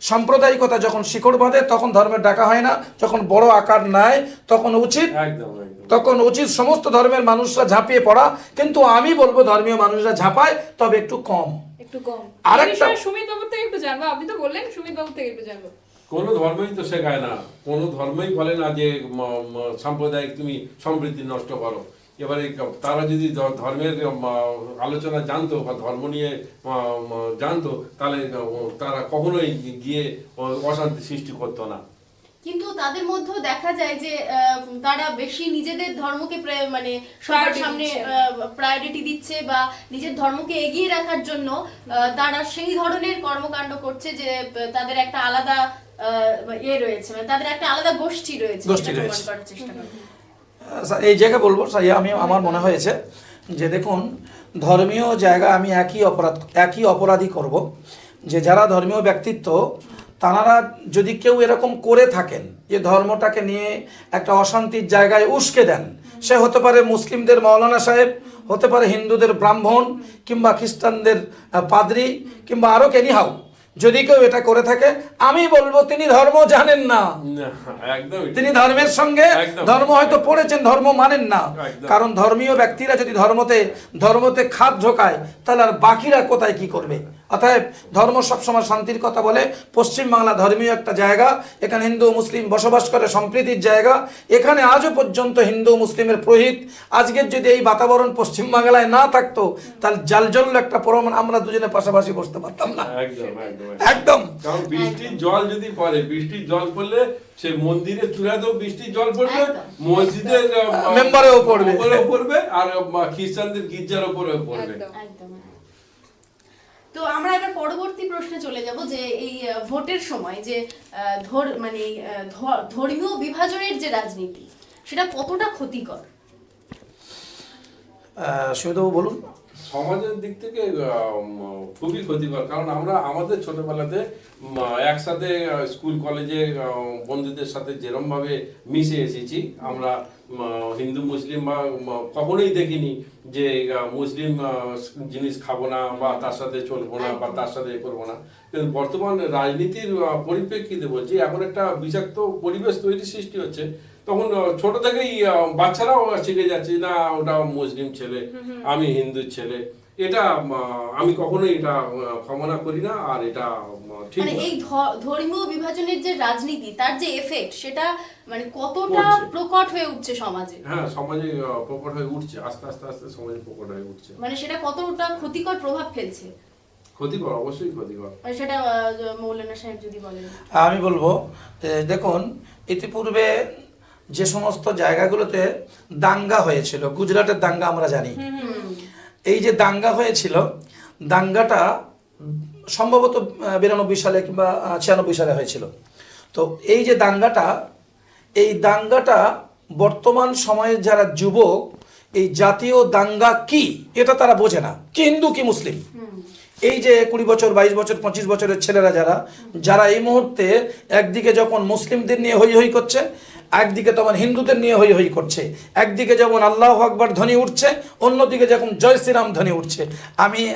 সাম্প্রদায়িকতা যখন শিকড় বাঁধে তখন ধর্মের ডাকা হয় না, যখন বড় আকার নেয় তখন উচিত সমস্ত ধর্মের মানুষরা ঝাঁপিয়ে পড়া। কিন্তু আমি বলবো ধর্মীয় মানুষরা ঝাঁপায়, তবে একটু কম। আরেকটা সুমিত বাবুর থেকে একটু জানবো, আপনি তো বললেন, সুমিত বাবুর থেকে একটু জানবো। কোনো ধর্মই তো শেখায় না, কোনো ধর্মই বলে না যে সাম্প্রদায়িক তুমি সম্প্রীতি নষ্ট করো। এবারে তারা যদি ধর্মের আলোচনা জানতো বা ধর্ম নিয়ে জানতো, তাহলে তারা কখনোই গিয়ে অশান্তি সৃষ্টি করতো না। কিন্তু তাদের মধ্যেও দেখা যায় যে তারা বেশি নিজেদের ধর্মকে মানে সবার Priority সামনে দিচ্ছে। প্রায়োরিটি দিচ্ছে বা নিজের ধর্মকে এগিয়ে রাখার জন্য তারা সেই ধরনের কর্মকাণ্ড করছে যে তাদের একটা আলাদা রয়েছে, মানে তাদের একটা আলাদা গোষ্ঠী রয়েছে, গোষ্ঠী যেটা রয়েছে। প্রমাণ করার চেষ্টা করে। এই জায়গায় বলবো আমি আমার মনে হয়েছে যে দেখুন, ধর্মীয় জায়গা আমি একই অপরাধী করব, যে যারা ধর্মীয় ব্যক্তিত্ব তারা যদি কেউ এরকম করে থাকেন যে ধর্মটাকে নিয়ে একটা অশান্তির জায়গায় উস্কে দেন, সে হতে পারে মুসলিমদের মৌলানা সাহেব, হতে পারে হিন্দুদের ব্রাহ্মণ, কিংবা খ্রিস্টানদের পাদ্রী, কিংবা আরও এনিহাউ, যদি কেউ এটা করে থাকে আমি বলবো তিনি ধর্ম জানেন না, একদম তিনি ধর্মের সঙ্গে একদম। ধর্ম হয়তো পড়েছেন, ধর্ম মানেন না। একদম। কারণ ধর্মীয় ব্যক্তিরা যদি ধর্মতে খাত ঢোকায়, তাহলে আর বাকিরা কোথায় কি করবে? অতএব ধর্ম সবসময় শান্তির কথা বলে। পশ্চিমবাংলা ধর্মীয় একটা জায়গা, এখানে হিন্দু মুসলিম বসবাস করে, সম্প্রীতির জায়গা। এখানে আজও পর্যন্ত হিন্দু মুসলিমের প্রহিত। আজকের যদি এই বাতাবরণ পশ্চিমবাংলায় না থাকতো, তাহলে জালজল একটা প্রমাণ আমরা দুজনে পাশাপাশি বসতে পারতাম না। একদম একদম একদম। কারণ বৃষ্টির জল যদি পড়ে, বৃষ্টির জল পড়লে সে মন্দিরের চূড়াতেও বৃষ্টির জল পড়বে, একদম। মসজিদের মেম্বারেও পড়বে। উপরেও পড়বে, আর খ্রিস্টানদের গির্জার উপরেও পড়বে। একদম। একদম। তো আমরা এবার পরবর্তী প্রশ্নে চলে যাব যে এই ভোটের সময় যে ধর্মীয় বিভাজনের যে রাজনীতি, সেটা কতটা ক্ষতিকর? সুমিতবাবু বলুন। সমাজের দিক থেকে খুবই ক্ষতিকর। কারণ আমরা আমাদের ছোটবেলাতে একসাথে স্কুল কলেজে বন্ধুদের সাথে যেরমভাবে মিশে এসেছি, আমরা হিন্দু মুসলিম বা কখনোই দেখিনি যে মুসলিম জিনিস খাবো না বা তার সাথে চলবো না বা তার সাথে এ করবো না। কিন্তু বর্তমান রাজনীতির পরিপ্রেক্ষিতে বলছি, এখন একটা বিষাক্ত পরিবেশ তৈরি সৃষ্টি হচ্ছে। তখন ছোট থেকেই বাচ্চারাও শিখে যাচ্ছে, না ওটা মুসলিম ছেলে, আমি হিন্দু ছেলে। এটা আমি কখনোই এটা কামনা করি না, আর এটা ঠিক মানে না। এই ধর্মীয় বিভাজনের যে রাজনীতি, তার যে এফেক্ট, সেটা মানে কতটা পড়ছে। প্রকট হয়ে উঠছে সমাজে? হ্যাঁ, সমাজে প্রকট হয়ে উঠছে, আস্তে আস্তে আস্তে সমাজে প্রকট হয়ে উঠছে। মানে সেটা কতটা ক্ষতিকর প্রভাব ফেলছে, ক্ষতিকর, অবশ্যই ক্ষতিকর। মানে সেটা মৌলানা সাহেব যদি বলেন। আমি বলবো দেখুন, ইতিপূর্বে যে সমস্ত জায়গাগুলোতে দাঙ্গা হয়েছিল, গুজরাটের দাঙ্গা আমরা জানি, এই যে দাঙ্গা হয়েছিল, দাঙ্গাটা সম্ভবত 92 সালে কিংবা 96 সালে হয়েছিল। তো এই যে এই দাঙ্গাটা বর্তমান সময়ের যারা যুবক, এই জাতীয় দাঙ্গা কি এটা তারা বোঝে না, কি হিন্দু কি মুসলিম। এই যে 20 বছর 22 বছর 25 বছরের ছেলেরা যারা এই মুহূর্তে একদিকে যখন মুসলিমদের নিয়ে হই হই করছে, একদিকে তখন হিন্দুদের নিয়ে হই হই করছে, একদিকে যেমন আল্লাহু আকবার ধ্বনি উঠছে, অন্যদিকে যখন জয় শ্রীরাম ধ্বনি উঠছে।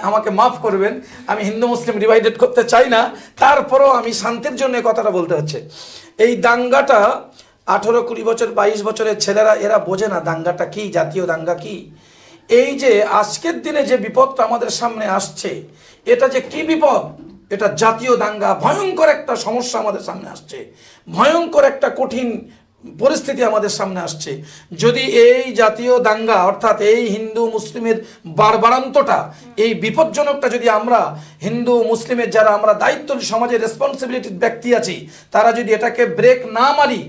আমাকে মাফ করবেন, আমি হিন্দু মুসলিম ডিভাইডেড করতে চাই না, তারপরও আমি শান্তির জন্য কথাটা বলতে হচ্ছে। এই দাঙ্গাটা 18, 20 বছর 22 বছরের ছেলেরা এরা বোঝে না দাঙ্গাটা কি, জাতীয় দাঙ্গা কি। এই যে আজকের দিনে যে বিপদটা আমাদের সামনে আসছে, এটা যে কি বিপদ, এটা জাতীয় দাঙ্গা, ভয়ঙ্কর একটা সমস্যা আমাদের সামনে আসছে, ভয়ঙ্কর একটা কঠিন পরিস্থিতি আমাদের সামনে আসছে। যদি এই জাতীয় দাঙ্গা অর্থাৎ এই হিন্দু মুসলিমের বাড়বাড়ান্তটা, এই বিপজ্জনকটা যদি আমরা হিন্দু মুসলিমের যারা আমরা দায়িত্বশীল সমাজের রেসপন্সিবিলিটির ব্যক্তি আছি, তারা যদি এটাকে ব্রেক না মারি,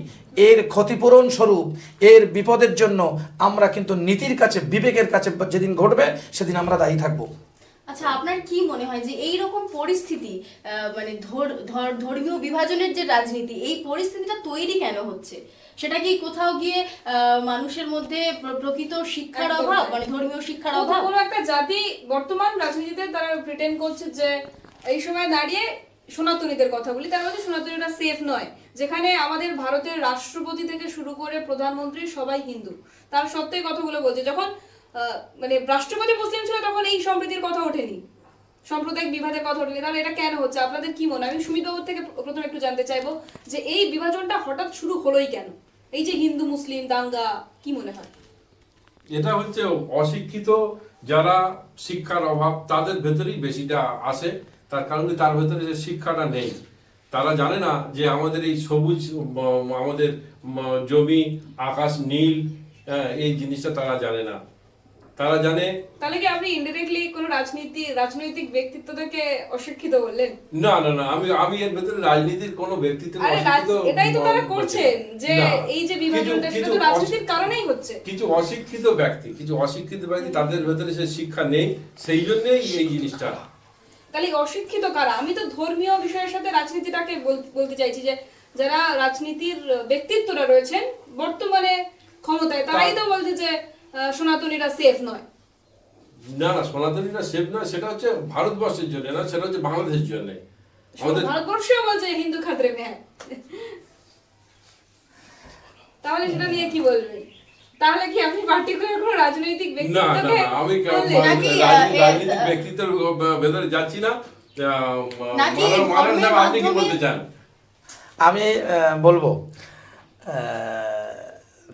এর ক্ষতিপূরণ স্বরূপ এর বিপদের জন্য আমরা কিন্তু নীতির কাছে, বিবেকের কাছে যেদিন ঘটবে সেদিন আমরা দায়ী থাকবো। আচ্ছা, আপনার কি মনে হয় যে এই রকম পরিস্থিতি, মানে ধর্মীয় বিভাজনের যে রাজনীতি, এই পরিস্থিতিটা তৈরি কেন হচ্ছে? সেটা কি কোথাও গিয়ে মানুষের মধ্যে প্রকৃত শিক্ষার একদম অভাব, তাই। মানে ধর্মীয় শিক্ষার কোনো অভাব? কোনো একটা জাতি বর্তমান রাজনীতিতে তারা প্রিটেন্ড করছে যে এই সময় দাঁড়িয়ে সনাতনীদের কথা বলি, তার মধ্যে সনাতনীরা সেফ নয়, যেখানে আমাদের ভারতের রাষ্ট্রপতি থেকে শুরু করে প্রধানমন্ত্রী সবাই হিন্দু, তার সত্ত্বেও কথাগুলো বলছে। যখন মানে রাষ্ট্রপতি মুসলিম ছিল তখন এই সম্প্রীতির কথা ওঠেনি, সাম্প্রদায়িক বিভাদের কথা ওঠেনি। তাহলে এটা কেন হচ্ছে আপনাদের কি মনে হয়? আমি সুমিতবাবুর থেকে প্রথমে একটু জানতে চাইবো যে এই বিভাজনটা হঠাৎ শুরু হলোই কেন, এই যে হিন্দু মুসলিম দাঙ্গা, কি মনে হয়? এটা হচ্ছে অশিক্ষিত যারা, শিক্ষার অভাব তাদের ভেতরেই বেশিটা আসে। তার কারণে তার ভেতরে যে শিক্ষাটা নেই, তারা জানে না যে আমাদের এই সবুজ, আমাদের জমি, আকাশ নীল, এই জিনিসটা তারা জানে না। তারা জানে তাহলে কি আপনি ইনডিরেক্টলি কোনো রাজনৈতিক ব্যক্তিত্বদেরকে অশিক্ষিত বললেন? না না না, আমি এর ভেতরে রাজনীতির কোনো ব্যক্তিত্ব আরে এটাই তো তারা করছেন, যে এই যে বিভাজনটা সেটা তো রাজনীতির কারণেই হচ্ছে। কিছু অশিক্ষিত ব্যক্তি তাদের ভেতরে সে শিক্ষা নেই, সেই জন্যই এই জিনিসটা। তাহলে অশিক্ষিত কারা? আমি তো ধর্মীয় বিষয়ের সাথে রাজনীতিটাকে বলতে চাইছি, যে যারা রাজনীতির ব্যক্তিত্বরা রয়েছেন বর্তমানে ক্ষমতায়, তারাই তো বলছে যে সনাতনীরা সেফ নয়। না না, সনাতনীরা সেফ নয়, সেটা হচ্ছে ভারতবর্ষের জন্য না, সেটা হচ্ছে বাংলাদেশের জন্য। আমাদের ভারতবর্ষেও বলছে হিন্দু খাতরে মে হ্যাঁ। তাহলে সেটা নিয়ে কি বলবেন? তাহলে কি আপনি পার্টিকুলার কোনো রাজনৈতিক না না ব্যক্তিত্বকে না, আমি বললেন? রাজনৈতিক ব্যক্তিত্বের ভেতরে যাচ্ছি না। নাকি মানব সাহেব, আপনি কি ধর্মের বলতে চান? আমি বলবো,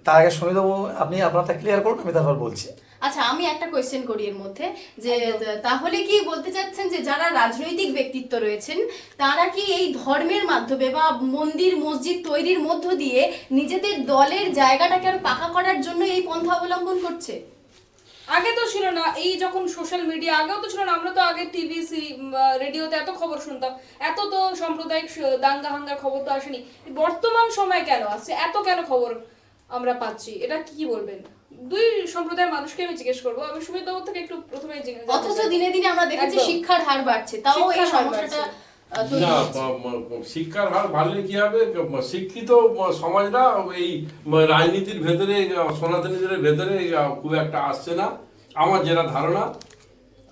তার আগে শুনে দেবো, আপনি আপনারটা ক্লিয়ার করুন, আমি তারপর বলছি। আচ্ছা, আমি একটা কোয়েশ্চেন করি এর মধ্যে, যে তাহলে কি বলতে চাচ্ছেন যে যারা রাজনৈতিক ব্যক্তিত্ব রয়েছেন তারা কি এই ধর্মের মাধ্যমে বা মন্দির মসজিদ তৈরির মধ্য দিয়ে নিজেদের দলের জায়গাটাকে আরো পাকা করার জন্য এই পন্থা অবলম্বন করছে? আগে তো ছিল না, এই যখন সোশ্যাল মিডিয়া, আগেও তো ছিল না। আমরা তো আগে টিভি রেডিওতে এত খবর শুনতাম, এত তো সাম্প্রদায়িক দাঙ্গা হাঙ্গার খবর তো আসেনি। বর্তমান সময় কেন আসছে, এত কেন খবর আমরা পাচ্ছি, এটা কি বলবেন? দুই সম্প্রদায়ের মানুষকে আমি জিজ্ঞেস করবো। আমি সুমিতবাবু থেকে একটু প্রথমে অথচ দিনে দিনে আমরা দেখেছি একদম। শিক্ষার হার বাড়ছে, তাও এই শিক্ষার হার সমস্যাটা তৈরি না, হচ্ছে। শিক্ষার হার বাড়লে কি হবে? শিক্ষিত সমাজরা এই রাজনীতির ভেতরে, সনাতনীদের ভেতরে খুব একটা আসছে না আমার যেটা ধারণা।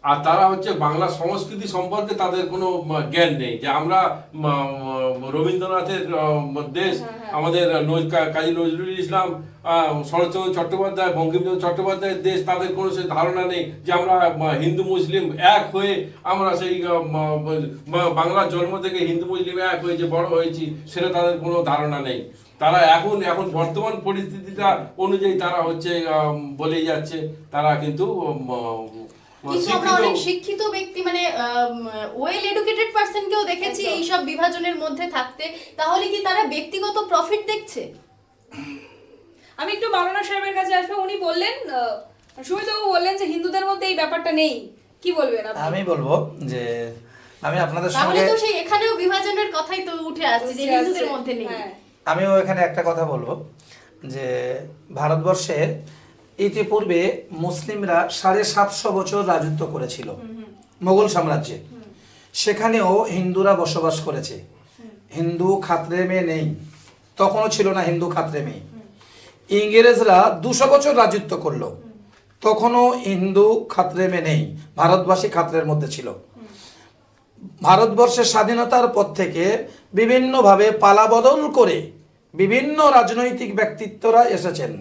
আর তারা হচ্ছে বাংলা সংস্কৃতি সম্পর্কে তাদের কোনো জ্ঞান নেই, যে আমরা রবীন্দ্রনাথের দেশ, আমাদের কাজী নজরুল ইসলাম, শরৎচন্দ্র চট্টোপাধ্যায়, বঙ্কিমচন্দ্র চট্টোপাধ্যায়ের দেশ, তাদের কোনো সে ধারণা নেই যে আমরা হিন্দু মুসলিম এক হয়ে আমরা সেই বাংলার জন্ম থেকে হিন্দু মুসলিম এক হয়ে যে বড় হয়েছি, সেটা তাদের কোনো ধারণা নেই। তারা এখন বর্তমান পরিস্থিতিটা অনুযায়ী তারা হচ্ছে বলেই যাচ্ছে, তারা কিন্তু কিন্তু আমরা অনেক শিক্ষিত ব্যক্তি, মানে ওয়েল এডুকেটেড পারসনকেও দেখেছি এইসব বিভাজনের মধ্যে থাকতে। তাহলে কি তারা ব্যক্তিগত প্রফিট দেখছে? আমি একটু মাওলানা সাহেবের কাছে আসবো। উনি বললেন, সুমিতবাবু বললেন যে হিন্দুদের মধ্যে এই ব্যাপারটা নেই, কি বলবেন আপনি? আমি বলবো যে আমি আপনাদের তাহলে সঙ্গে, তো সেই এখানেও বিভাজনের কথাই তো উঠে আসছে যে হিন্দুদের মধ্যে নেই। হ্যাঁ। আমিও এখানে একটা কথা বলবো, যে ভারতবর্ষের ইতিপূর্বে মুসলিমরা 750 বছর রাজত্ব করেছিল মোগল সাম্রাজ্যে। সেখানেও হিন্দুরা বসবাস করেছে। হিন্দু খাতরে মেয়ে নেই, তখনও ছিল না হিন্দু খাতরে মেয়ে। ইংরেজরা 200 বছর রাজত্ব করলো, তখনও হিন্দু খাতরে মেয়ে নেই, ভারতবাসী খাতরের মধ্যে ছিল। ভারতবর্ষের স্বাধীনতার পর থেকে বিভিন্নভাবে পালাবদল করে বিভিন্ন রাজনৈতিক ব্যক্তিত্বরা এসেছেন,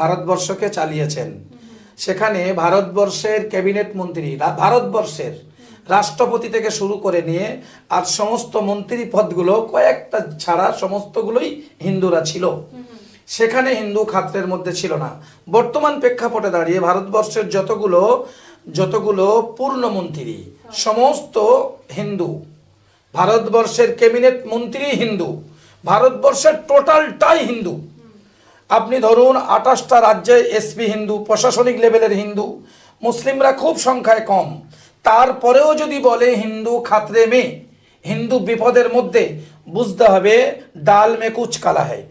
ভারতবর্ষকে চালিয়েছেন। সেখানে ভারতবর্ষের ক্যাবিনেট মন্ত্রী, ভারতবর্ষের রাষ্ট্রপতি থেকে শুরু করে নিয়ে আর সমস্ত মন্ত্রী পদগুলো কয়েকটা ছাড়া সমস্তগুলোই হিন্দুরা ছিল। সেখানে হিন্দু খাতরের মধ্যে ছিল না। বর্তমান প্রেক্ষাপটে দাঁড়িয়ে ভারতবর্ষের যতগুলো পূর্ণমন্ত্রী সমস্ত হিন্দু, ভারতবর্ষের ক্যাবিনেট মন্ত্রী হিন্দু, ভারতবর্ষের টোটালটাই হিন্দু। আপনি ধরুন 28টা রাজ্যে এসপি হিন্দু, প্রশাসনিক লেভেলের হিন্দু, মুসলিমরা খুব সংখ্যায় কম। তারপরেও যদি বলে হিন্দু খাতরে মে, হিন্দু বিপদের মধ্যে, বুঝতে হবে ডাল মে কুচ কালা হয়।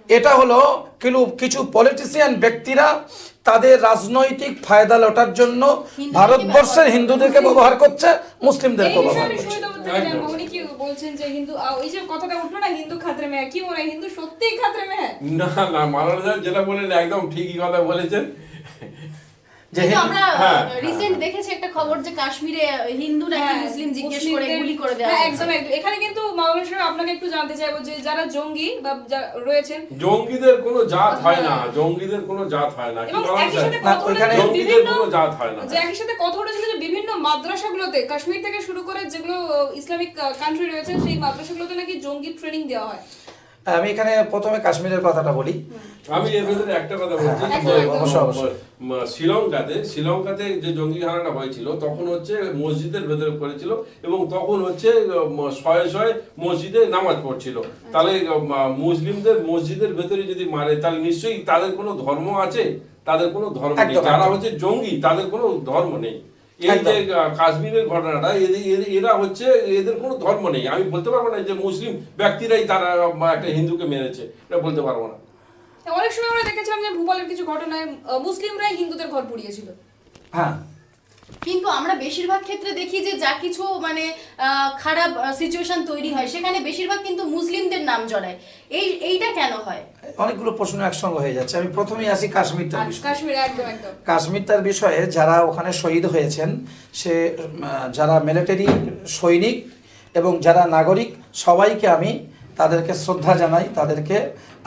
এটা হলো কিছু পলিটিশিয়ান ব্যক্তিরা তাদের রাজনৈতিক ফায়দা লোটার জন্য ভারতবর্ষের হিন্দুদেরকে ব্যবহার করছে, মুসলিমদেরকে এই বিষয়ে ব্যবহার আমি করছে। সুমিতবাবু থেকে জানবো, উনি কি বলছেন যে হিন্দু, এই যে কথাটা উঠলো না হিন্দু খাতরে মেয়ে, কি মনে হয় হিন্দু সত্যিই খাতরে মেয়ে? না না, মাওলানা সাহেব যেটা বললেন একদম ঠিকই কথা বলেছেন। যে কিন্তু আমরা হ্যাঁ, রিসেন্ট দেখেছি একটা খবর যে কাশ্মীরে হিন্দু নাকি মুসলিম জিজ্ঞেস করে গুলি করে দেওয়া হ্যাঁ, হয়েছে। একদম। এখানে কিন্তু মাওলানা সাহেব আপনাকে একটু জানতে চাইবো যে যারা জঙ্গি বা রয়েছেন, জঙ্গিদের কোনো জাত হয় না, জঙ্গিদের কোনো জাত হয় না, কি এবং মাওলানা একই সাহেব? সাথে কথা উঠেছিল জঙ্গিদের বিভিন্ন, কোনো জাত হয় না। যে একই সাথে কথা উঠেছিল যে বিভিন্ন মাদ্রাসাগুলোতে, কাশ্মীর থেকে শুরু করে যেগুলো ইসলামিক কান্ট্রি রয়েছে, সেই মাদ্রাসাগুলোতে নাকি জঙ্গি ট্রেনিং দেওয়া হয়। আমি এখানে প্রথমে কাশ্মীরের কথাটা বলি। আমি এর ভেতরে একটা কথা বলছি, হ্যাঁ, অবশ্যই, অবশ্যই। শ্রীলঙ্কাতে যে জঙ্গি হানাটা হয়েছিল তখন হচ্ছে মসজিদের ভেতরে করেছিল এবং তখন হচ্ছে শয়ে শয়ে মসজিদে নামাজ পড়ছিল। তাহলে মুসলিমদের মসজিদের ভেতরে যদি মারে তাহলে নিশ্চয়ই তাদের কোনো ধর্ম আছে? তাদের কোনো ধর্ম নেই। একদম, যারা একদম। হচ্ছে জঙ্গি তাদের কোনো ধর্ম নেই। এই যে কাশ্মীরের ঘটনাটা, এরা হচ্ছে এদের কোনো ধর্ম নেই। আমি বলতে পারবো না যে মুসলিম ব্যক্তিরাই তারা একটা হিন্দুকে মেরেছে, এটা বলতে পারবো না। অনেক সময় আমরা দেখেছিলাম যে ভূপালের কিছু ঘটনায় মুসলিমরাই হিন্দুদের ঘর পুড়িয়েছিল। হ্যাঁ, কিন্তু আমরা বেশিরভাগ ক্ষেত্রে দেখি যে যা কিছু মানে খারাপ সিচুয়েশন তৈরি হয় সেখানে বেশিরভাগ কিন্তু মুসলিমদের নাম জড়ায়। এইটা কেন হয়? অনেকগুলো প্রশ্ন একসঙ্গে হয়ে যাচ্ছে। আমি প্রথমেই আসি কাশ্মীরটার বিষয়ে। কাশ্মীর একদম একদম কাশ্মীরটার বিষয়ে যারা ওখানে শহীদ হয়েছেন, যারা মিলিটারি সৈনিক এবং যারা নাগরিক, সবাইকে আমি তাদেরকে শ্রদ্ধা জানাই, তাদেরকে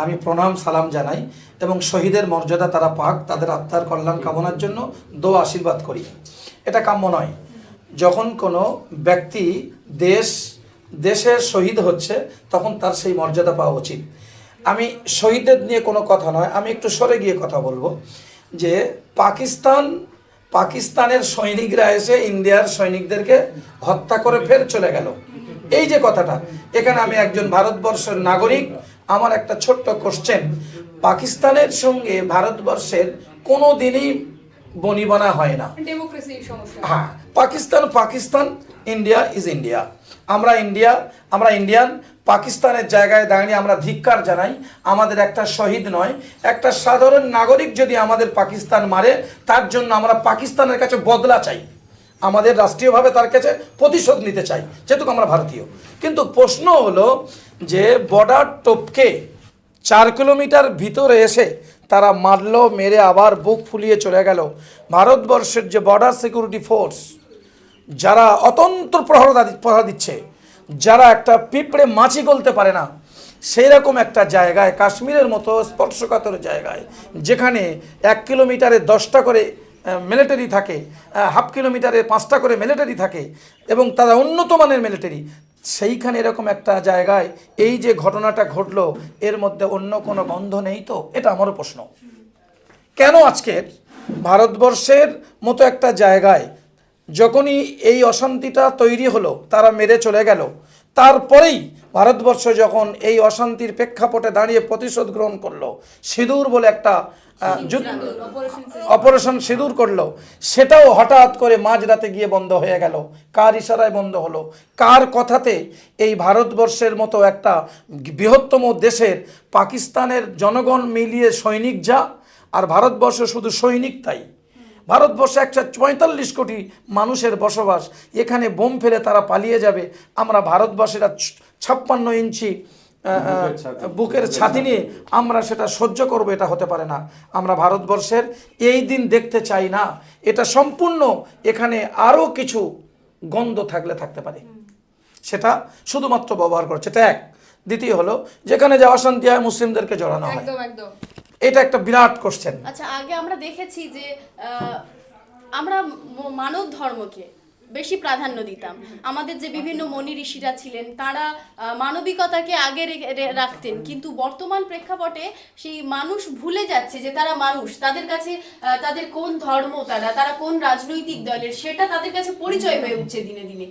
আমি প্রণাম সালাম জানাই এবং শহীদের মর্যাদা তারা পাক, তাদের আত্মার কল্যাণ কামনার জন্য দোয়া আশীর্বাদ করি। এটা কাম্য নয়। যখন কোনো ব্যক্তি দেশের শহীদ হচ্ছে তখন তার সেই মর্যাদা পাওয়া উচিত। আমি শহীদদের নিয়ে কোনো কথা নয়, আমি একটু সরে গিয়ে কথা বলবো যে পাকিস্তানের সৈনিকরা এসে ইন্ডিয়ার সৈনিকদেরকে হত্যা করে ফের চলে গেল। এই যে কথাটা, এখানে আমি একজন ভারতবর্ষের নাগরিক, আমার একটা ছোট্ট কোশ্চেন, পাকিস্তানের সঙ্গে ভারতবর্ষের কোনো দিনই বনিবনা হয় না। ডেমোক্রেসির সমস্যা। হ্যাঁ, পাকিস্তান, ইন্ডিয়া ইজ ইন্ডিয়া। আমরা ইন্ডিয়ান। পাকিস্তানের জায়গায় দাঁড়িয়ে আমরা ধিক্কার জানাই। আমাদের একটা শহীদ নয়, একটা সাধারণ নাগরিক যদি আমাদের পাকিস্তান মারে, তার জন্য আমরা পাকিস্তানের কাছে বদলা চাই, আমাদের রাষ্ট্রীয়ভাবে তার কাছে প্রতিশোধ নিতে চাই, যেহেতু আমরা ভারতীয়। কিন্তু প্রশ্ন হলো যে বর্ডার টপকে 4 কিলোমিটার ভিতরে এসে তারা মারল, মেরে আবার বুক ফুলিয়ে চলে গেল। ভারতবর্ষের যে বর্ডার সিকিউরিটি ফোর্স, যারা অতন্ত্র প্রহরা দিচ্ছে, যারা একটা পিঁপড়ে মাছি গলতে পারে না, সেই রকম একটা জায়গায়, কাশ্মীরের মতো স্পর্শকাতর জায়গায়, যেখানে 1 কিলোমিটারে 10টা করে মিলিটারি থাকে, হাফ কিলোমিটারে 5টা করে মিলিটারি থাকে এবং তারা উন্নত মানের মিলিটারি, সেইখানে এরকম একটা জায়গায় এই যে ঘটনাটা ঘটলো, এর মধ্যে অন্য কোনো গন্ধ নেই তো? এটা আমারও প্রশ্ন। কেন আজকে ভারতবর্ষের মতো একটা জায়গায় যখনই এই অশান্তিটা তৈরি হলো, তারা মেরে চলে গেল, তারপরেই ভারতবর্ষ যখন এই অশান্তির প্রেক্ষাপটে দাঁড়িয়ে প্রতিশোধ গ্রহণ করলো, সিঁদুর বলে একটা অপারেশন সিঁদুর করলো, সেটাও হঠাৎ করে মাঝরাতে গিয়ে বন্ধ হয়ে গেল। কার ইশারায় বন্ধ হলো? কার কথাতে? এই ভারতবর্ষের মতো একটা বৃহত্তম দেশের পাকিস্তানের জনগণ মিলিয়ে সৈনিক যা, আর ভারতবর্ষ শুধু সৈনিক তাই। ভারতবর্ষে 145 কোটি মানুষের বসবাস, এখানে বোম ফেলে তারা পালিয়ে যাবে, আমরা ভারতবর্ষেরা 56 ইঞ্চি বুকের ছাতি নিয়ে আমরা সেটা সহ্য করব? এটা হতে পারে না। আমরা ভারতবর্ষের এই দিন দেখতে চাই না। এটা সম্পূর্ণ, এখানে আরও কিছু গন্ধ থাকতে পারে, সেটা শুধুমাত্র ব্যবহার করছে। এটা এক। দ্বিতীয় হলো, যেখানে যে অশান্তি হয় মুসলিমদেরকে জড়ানো হয়। একদম একদম। এটা একটা বিরাট কোশ্চেন। আচ্ছা, আগে আমরা দেখেছি যে আমরা মানব ধর্মকে বেশি প্রাধান্য দিতাম। আমাদের যে বিভিন্ন মনি ঋষিরা ছিলেন তারা মানবিকতাকে আগে রাখতেন, কিন্তু বর্তমান প্রেক্ষাপটে সেই মানুষ ভুলে যাচ্ছে যে তারা মানুষ। তাদের কাছে তাদের কোন ধর্ম, তারা কোন রাজনৈতিক দলের, সেটা তাদের কাছে পরিচয় হয়ে উঠছে দিনে দিনে।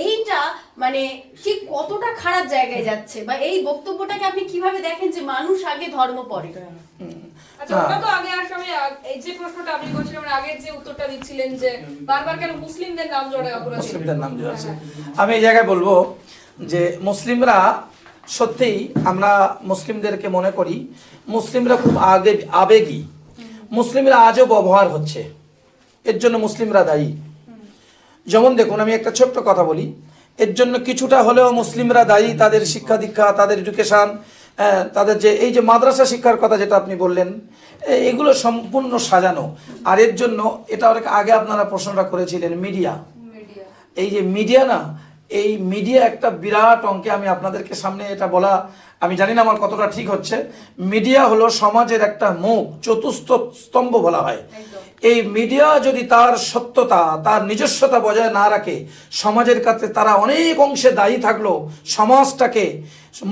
এইটা মানে ঠিক কতটা খারাপ জায়গায় যাচ্ছে, বা এই বক্তব্যটাকে আপনি কিভাবে দেখেন যে মানুষ আগে ধর্ম পরে? আচ্ছা, ওটা তো আগে আসলে আমি এই যে প্রশ্নটা আপনি করছিলেন, আগের যে উত্তরটা দিচ্ছিলেন যে বারবার কেন মুসলিমদের নাম জড়ায় অপরাধী, মুসলিমদের নাম জড়াচ্ছে। আমি এই জায়গায় বলবো যে মুসলিমরা সত্যিই, আমরা মুসলিমদেরকে মনে করি মুসলিমরা খুব আবেগী। মুসলিমরা আজও ব্যবহার হচ্ছে, এর জন্য মুসলিমরা দায়ী। যেমন দেখুন, আমি একটা ছোট্ট কথা বলি, এর জন্য কিছুটা হলেও মুসলিমরা দায়ী। তাদের শিক্ষা দীক্ষা, তাদের এডুকেশান, তাদের যে এই যে মাদ্রাসা শিক্ষার কথা যেটা আপনি বললেন, এগুলো সম্পূর্ণ সাজানো। আর এর জন্য এটা অনেক আগে আপনারা প্রশ্নটা করেছিলেন, মিডিয়া। এই যে মিডিয়া না, এই মিডিয়া একটা বিরাট অঙ্কে, আমি আপনাদেরকে সামনে এটা বলা আমি জানি না আমার কতটা ঠিক হচ্ছে, মিডিয়া হলো সমাজের একটা মুখ, চতুর্থ স্তম্ভ বলা হয়। এই মিডিয়া যদি তার সত্যতা, তার নিজস্বতা বজায় না রাখে, সমাজের কাছে তারা অনেক অংশে দায়ী থাকলো। সমাজটাকে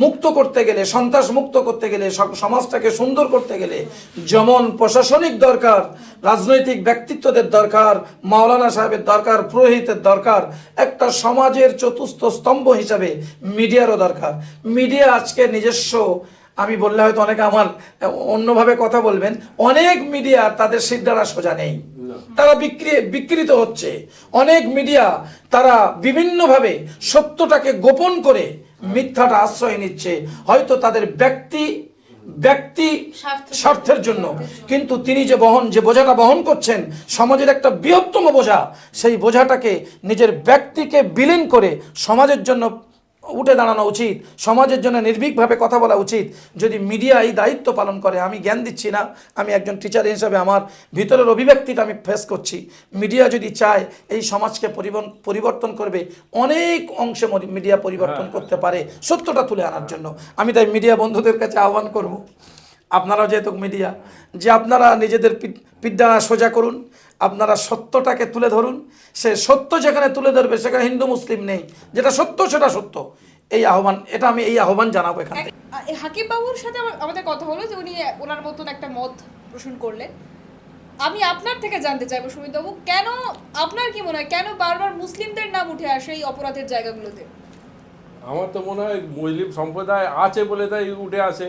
মুক্ত করতে গেলে, সন্ত্রাস মুক্ত করতে গেলে, সমাজটাকে সুন্দর করতে গেলে যেমন প্রশাসনিক দরকার, রাজনৈতিক ব্যক্তিত্বদের দরকার, মাওলানা সাহেবের দরকার, পুরোহিতের দরকার, একটা সমাজের চতুর্থ স্তম্ভ হিসাবে মিডিয়ারও দরকার। মিডিয়া আজকে নিজস্ব, আমি বললে হয়তো অনেকে আমার অন্যভাবে কথা বলবেন, অনেক মিডিয়া তাদের সিদ্ধারা সোজা নেই, তারা বিকৃত হচ্ছে। অনেক মিডিয়া তারা বিভিন্নভাবে সত্যটাকে গোপন করে মিথ্যাটা আশ্রয় নিচ্ছে, হয়তো তাদের ব্যক্তি স্বার্থের জন্য। কিন্তু তিনি যে বোঝাটা বহন করছেন, সমাজের একটা বৃহত্তম বোঝা, সেই বোঝাটাকে নিজের ব্যক্তিকে বিলীন করে সমাজের জন্য উঠে দাঁড়ানো উচিত, সমাজের জন্য নির্ভীকভাবে কথা বলা উচিত। যদি মিডিয়া এই দায়িত্ব পালন করে, আমি জ্ঞান দিচ্ছি না, আমি একজন টিচার হিসাবে আমার ভিতরের অভিব্যক্তিটা আমি ফেস করছি। মিডিয়া যদি চায় এই সমাজকে পরিবর্তন করবে, অনেক অংশে মিডিয়া পরিবর্তন করতে পারে সত্যটা তুলে আনার জন্য। আমি তাই মিডিয়া বন্ধুদের কাছে আহ্বান করব, আপনারাও যেহেতু মিডিয়া, যে আপনারা নিজেদের পিঠা সোজা করুন, আপনারা সত্যটাকে তুলে ধরুন। সে সত্য যেখানে তুলে ধরবে সেখানে হিন্দু মুসলিম নেই, যেটা সত্য সেটা সত্য। এই আহ্বান, আমি এই আহ্বান জানাবো এখান থেকে। হাকিম বাবুর সাথে আমাদের কথা হলো যে উনি ওনার মতন একটা মত পোষণ করলেন। আমি আপনার থেকে জানতে চাইবো সুমিত বাবু, কেন, আপনার কি মনে হয় কেন বারবার মুসলিমদের নাম উঠে আসে এই অপরাধের জায়গাগুলোতে? আমার তো মনে হয় মুসলিম সম্প্রদায় আছে বলে তাই উঠে আসে।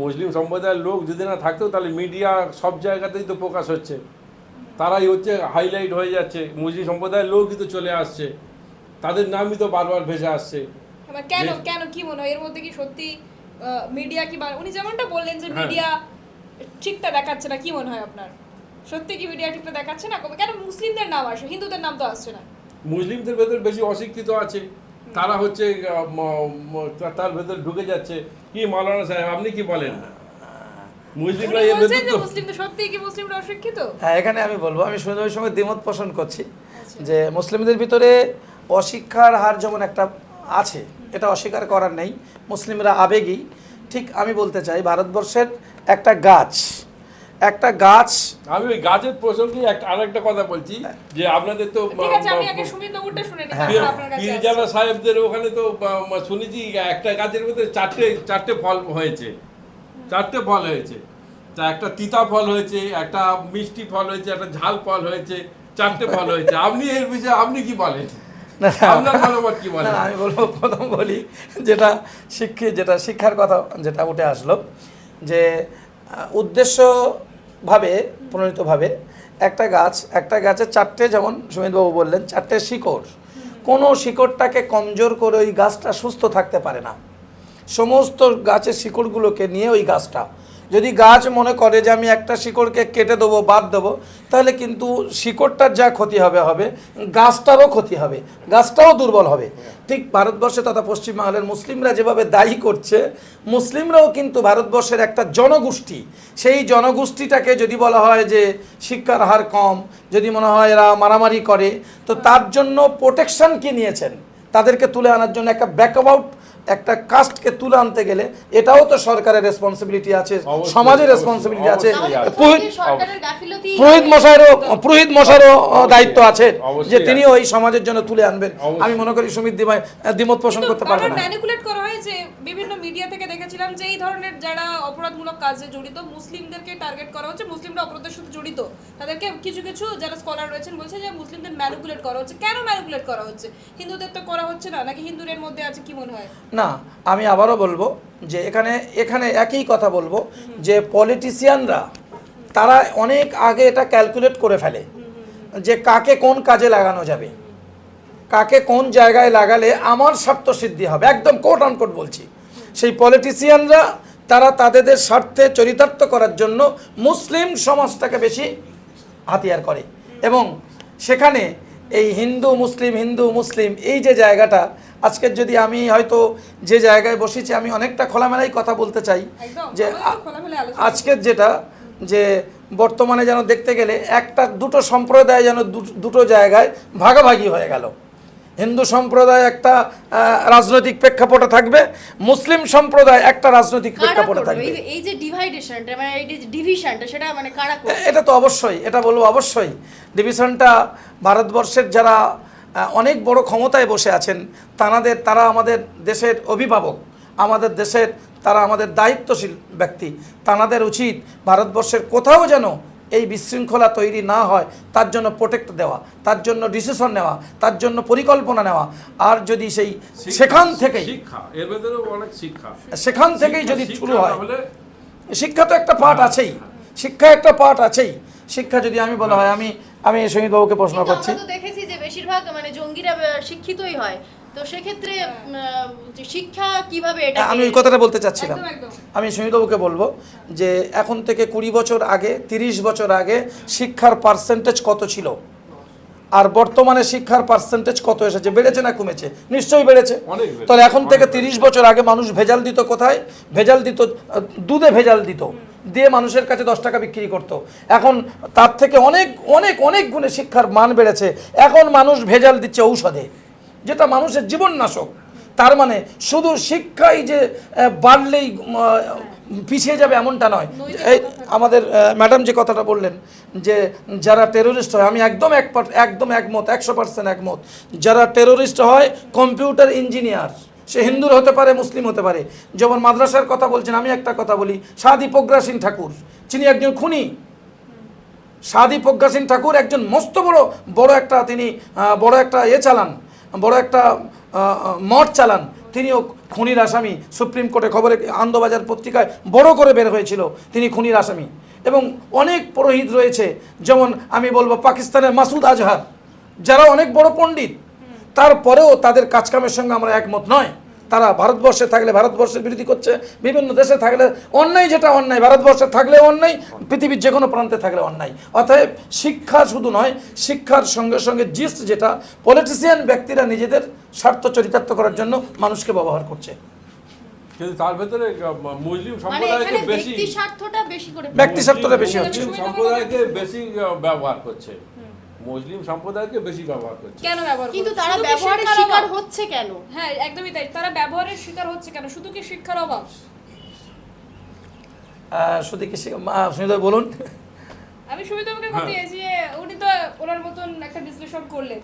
মুসলিম সম্প্রদায়ের লোক যদি না থাকতো তাহলে মিডিয়া সব জায়গাতেই তো প্রকাশ হচ্ছে, তারাই হচ্ছে হাইলাইট হয়ে যাচ্ছে, মুসলিম সম্প্রদায়ের লোক কিন্তু চলে আসছে, তাদের নামই তো বারবার ভেসে আসছে। কেন কেন কি মনে হয় এর মধ্যে কি সত্যি মিডিয়া কি, উনি যেমনটা বললেন যে মিডিয়া ঠিকটা দেখাচ্ছে না, কি মনে হয় আপনার? সত্যি কি মিডিয়া ঠিকটা দেখাচ্ছে না? কেন মুসলিমদের নাম আসে, হিন্দুদের নাম তো আসছে না? মুসলিমদের ভেতর বেশি অশিক্ষিত আছে, তারা হচ্ছে তার ভেতর ঢুকে যাচ্ছে। কি মাওলানা সাহেব আপনি কি বলেন? মুসলিমরা এর ভেতর তো মুসলিমদের সত্যি কি মুসলিমরা অশিক্ষিত? হ্যাঁ, এখানে আমি বলবো, আমি সুন্দরের সঙ্গে দ্বিমত পোষণ করছি যে মুসলিমদের ভিতরে অশিক্ষার হার যেমন একটা আছে, এটা অস্বীকার করার নেই। মুসলিমরা আবেগী। ঠিক আমি বলতে চাই, ভারতবর্ষের একটা গাছ আমি ওই গাছের প্রসঙ্গে আরেকটা কথা বলছি যে আপনাদের তো ঠিক আছে, আমি আগে সুমিত বাবুরটা শুনে নিই, তারপর আপনার কাছে আসছি। পীরজাদা সাহেবদের ওখানে তো শুনেছি একটা গাছের মধ্যে চারটে ফল হয়েছে, তা একটা তিতা ফল হয়েছে, একটা মিষ্টি ফল হয়েছে, একটা ঝাল ফল হয়েছে, 4টে ফল হয়েছে। আপনি এর বিষয়ে আপনি কি বলেন? আপনার মতামত কি বলেন? আমি বলবো, প্রথম বলি যেটা শিক্ষার কথা যেটা উঠে আসলো, যে উদ্দেশ্যভাবে প্রণীতভাবে একটা গাছের 4টে, যেমন সুমিতবাবু বললেন 4টে শিকড়, কোনো শিকড়টাকে কমজোর করে ওই গাছটা সুস্থ থাকতে পারে না। সমস্ত গাছের শিকড়গুলোকে নিয়ে ওই গাছটা, যদি গাছ মনে করে যে আমি একটা শিকড়কে কেটে দেবো, বাদ দেবো, তাহলে কিন্তু শিকড়টার যা ক্ষতি হবে, গাছটারও ক্ষতি হবে, গাছটাও দুর্বল হবে। ঠিক ভারতবর্ষে তথা পশ্চিমবাংলার মুসলিমরা যেভাবে দায়ী করছে, মুসলিমরাও কিন্তু ভারতবর্ষের একটা জনগোষ্ঠী। সেই জনগোষ্ঠীটাকে যদি বলা হয় যে শিক্ষার হার কম, যদি মনে হয় এরা মারামারি করে, তো তার জন্য প্রোটেকশন কি নিয়েছেন? তাদেরকে তুলে আনার জন্য একটা কাস্টকে তুলে আনতে গেলে এটাও তো সরকারের রেসপন্সিবিলিটি আছে, সমাজের রেসপন্সিবিলিটি আছে, পুরোহিত মশাইরও দায়িত্ব আছে যে তিনিও এই সমাজের জন্য তুলে আনবেন। আমি মনে করি সুমিত দ্বিমত পোষণ করতে পারবে না। ম্যানিপুলেট করা হয় যে বিভিন্ন মিডিয়া থেকে দেখেছিলাম যে এই ধরনের যারা অপরাধমূলক কাজে জড়িত, মুসলিমদেরকে টার্গেট করা হচ্ছে, মুসলিমরা অপরাধের সাথে জড়িত, তাদেরকে কিছু যারা স্কলার রয়েছেন বলছে যে মুসলিমদের ম্যানিপুলেট করা হচ্ছে। কেন ম্যানিপুলেট করা হচ্ছে? হিন্দুদের তো করা হচ্ছে না, নাকি হিন্দুদের মধ্যে আছে, কি মনে হয়? না, আমি আবারও বলবো যে এখানে একই কথা বলবো যে পলিটিশিয়ানরা তারা অনেক আগে এটা ক্যালকুলেট করে ফেলে যে কাকে কোন কাজে লাগানো যাবে, কাকে কোন জায়গায় লাগালে আমার স্বার্থ সিদ্ধি হবে, একদম কোট আনকোট বলছি। সেই পলিটিশিয়ানরা তারা তাদের স্বার্থে চরিতার্থ করার জন্য মুসলিম সমাজটাকে বেশি হাতিয়ার করে, এবং সেখানে এই হিন্দু মুসলিম এই যে জায়গাটা, আজকের যদি আমি হয়তো যে জায়গায় বসেছি, আমি অনেকটা খোলামেলাই কথা বলতে চাই যে আজকের যেটা যে বর্তমানে যেন দেখতে গেলে দুটো সম্প্রদায় যেন দুটো জায়গায় ভাগাভাগি হয়ে গেল। হিন্দু সম্প্রদায় একটা রাজনৈতিক প্রেক্ষাপটে থাকবে, মুসলিম সম্প্রদায় একটা রাজনৈতিক কারা প্রেক্ষাপটে করলো থাকবে। এই যে ডিভাইডেশনটা, মানে এই যে ডিভিশনটা, সেটা মানে কারা করলো? এটা তো অবশ্যই, এটা বলবো অবশ্যই ডিভিশনটা ভারতবর্ষের যারা অনেক বড় ক্ষমতায় বসে আছেন তারা আমাদের দেশের অভিভাবক, আমাদের দেশের তারা আমাদের দায়িত্বশীল ব্যক্তি, তাদের উচিত ভারতবর্ষের কোথাও যেন এই বিশৃঙ্খলা তৈরি না হয় তার জন্য প্রোটেক্ট দেওয়া, তার জন্য ডিসিশন নেওয়া, তার জন্য পরিকল্পনা নেওয়া। আর যদি সেই সেখান থেকেই শিক্ষা, এর ভেতরেও অনেক শিক্ষা, সেখান থেকেই যদি শিক্ষা শুরু হয়, না হলে শিক্ষা তো একটা পার্ট আছেই, শিক্ষা একটা পার্ট আছেই। শিক্ষা যদি আমি বলা হয়, আমি সঙ্গীতবাবুকে প্রশ্ন কিন্তু করছি, আমরা তো দেখেছি যে বেশিরভাগ মানে জঙ্গিরা শিক্ষিতই হয়, তো সেক্ষেত্রে যে শিক্ষা কিভাবে এটা আমি ওই কথাটা বলতে চাচ্ছিলাম। একদম একদম। আমি সঙ্গীতবাবুকে বলবো যে এখন থেকে 20 বছর আগে, 30 বছর আগে শিক্ষার পার্সেন্টেজ কত ছিল, আর বর্তমানে শিক্ষার পার্সেন্টেজ কত এসেছে? বেড়েছে না কমেছে? নিশ্চয়ই বেড়েছে। অনেক বেড়েছে, তাহলে এখন থেকে অনেক 30 বছর আগে মানুষ ভেজাল দিত কোথায়? ভেজাল দিত দুধে, ভেজাল দিত দিয়ে মানুষের কাছে 10 টাকা বিক্রি করত। এখন তার থেকে অনেক অনেক অনেক গুণে শিক্ষার মান বেড়েছে। এখন মানুষ ভেজাল দিচ্ছে ঔষধে, যেটা মানুষের জীবননাশক। তার মানে শুধু শিক্ষাই যে বাড়লেই পিছিয়ে যাবে এমনটা নয়। এই আমাদের ম্যাডাম যে কথাটা বললেন যে যারা টেরোরিস্ট হয়, আমি একদম একমত, 100% একমত। যারা টেরোরিস্ট হয় কম্পিউটার ইঞ্জিনিয়ার, সে হিন্দুর হতে পারে, মুসলিম হতে পারে। যেমন মাদ্রাসার কথা বলছেন, আমি একটা কথা বলি, সাদি প্রজ্ঞা সিং ঠাকুর, তিনি একজন খুনি। সাদি প্রজ্ঞা সিং ঠাকুর একজন মস্ত বড় একটা, তিনি বড় একটা চালান, বড় একটা মঠ চালান। তিনিও খুনির আসামি। সুপ্রিম কোর্টে খবরে আনন্দবাজার পত্রিকায় বড় করে বের হয়েছিল তিনি খুনির আসামি। এবং অনেক পুরোহিত রয়েছে, যেমন আমি বলবো পাকিস্তানের মাসুদ আজহার, যারা অনেক বড় পণ্ডিত, তারপরেও তাদের কাজকামের সঙ্গে আমরা একমত নয়। তারা ভারতবর্ষে থাকলে ভারতবর্ষের বিরোধী করছে, বিভিন্ন দেশে থাকলে অন্যায়, যেটা অন্যায় ভারতবর্ষে থাকলে অন্যায়, পৃথিবীর যে কোনো প্রান্তে থাকলে অন্যায়। অতএব শিক্ষা শুধু নয়, শিক্ষার সঙ্গে সঙ্গে জিস্ট যেটা পলিটিশিয়ান ব্যক্তিরা নিজেদের স্বার্থ চরিতার্থ করার জন্য মানুষকে ব্যবহার করছে। কিন্তু তার ভেতরে মুসলিম মানে সম্প্রদায়কে এখানে বেশি, ব্যক্তি স্বার্থটা বেশি করে ব্যক্তি স্বার্থটা বেশি হচ্ছে। মুসলিম সম্প্রদায়কে বেশি ব্যবহার করছে, মুসলিম সম্প্রদায়কে বেশি ব্যবহার করছে। কেন ব্যবহার কিন্তু করছে? তারা শুধু কি ব্যবহারের শিক্ষার শিকার অভাব? হচ্ছে কেন? হ্যাঁ একদমই তাই, তারা ব্যবহারের শিকার হচ্ছে কেন? শুধু কি শিক্ষার অভাব? শুধু কি সুনীতা বলুন। আমি সুবিধাকে বলতে চাইছি যে উনি তো ওনার মতন একটা বিশ্লেষণ করলেন।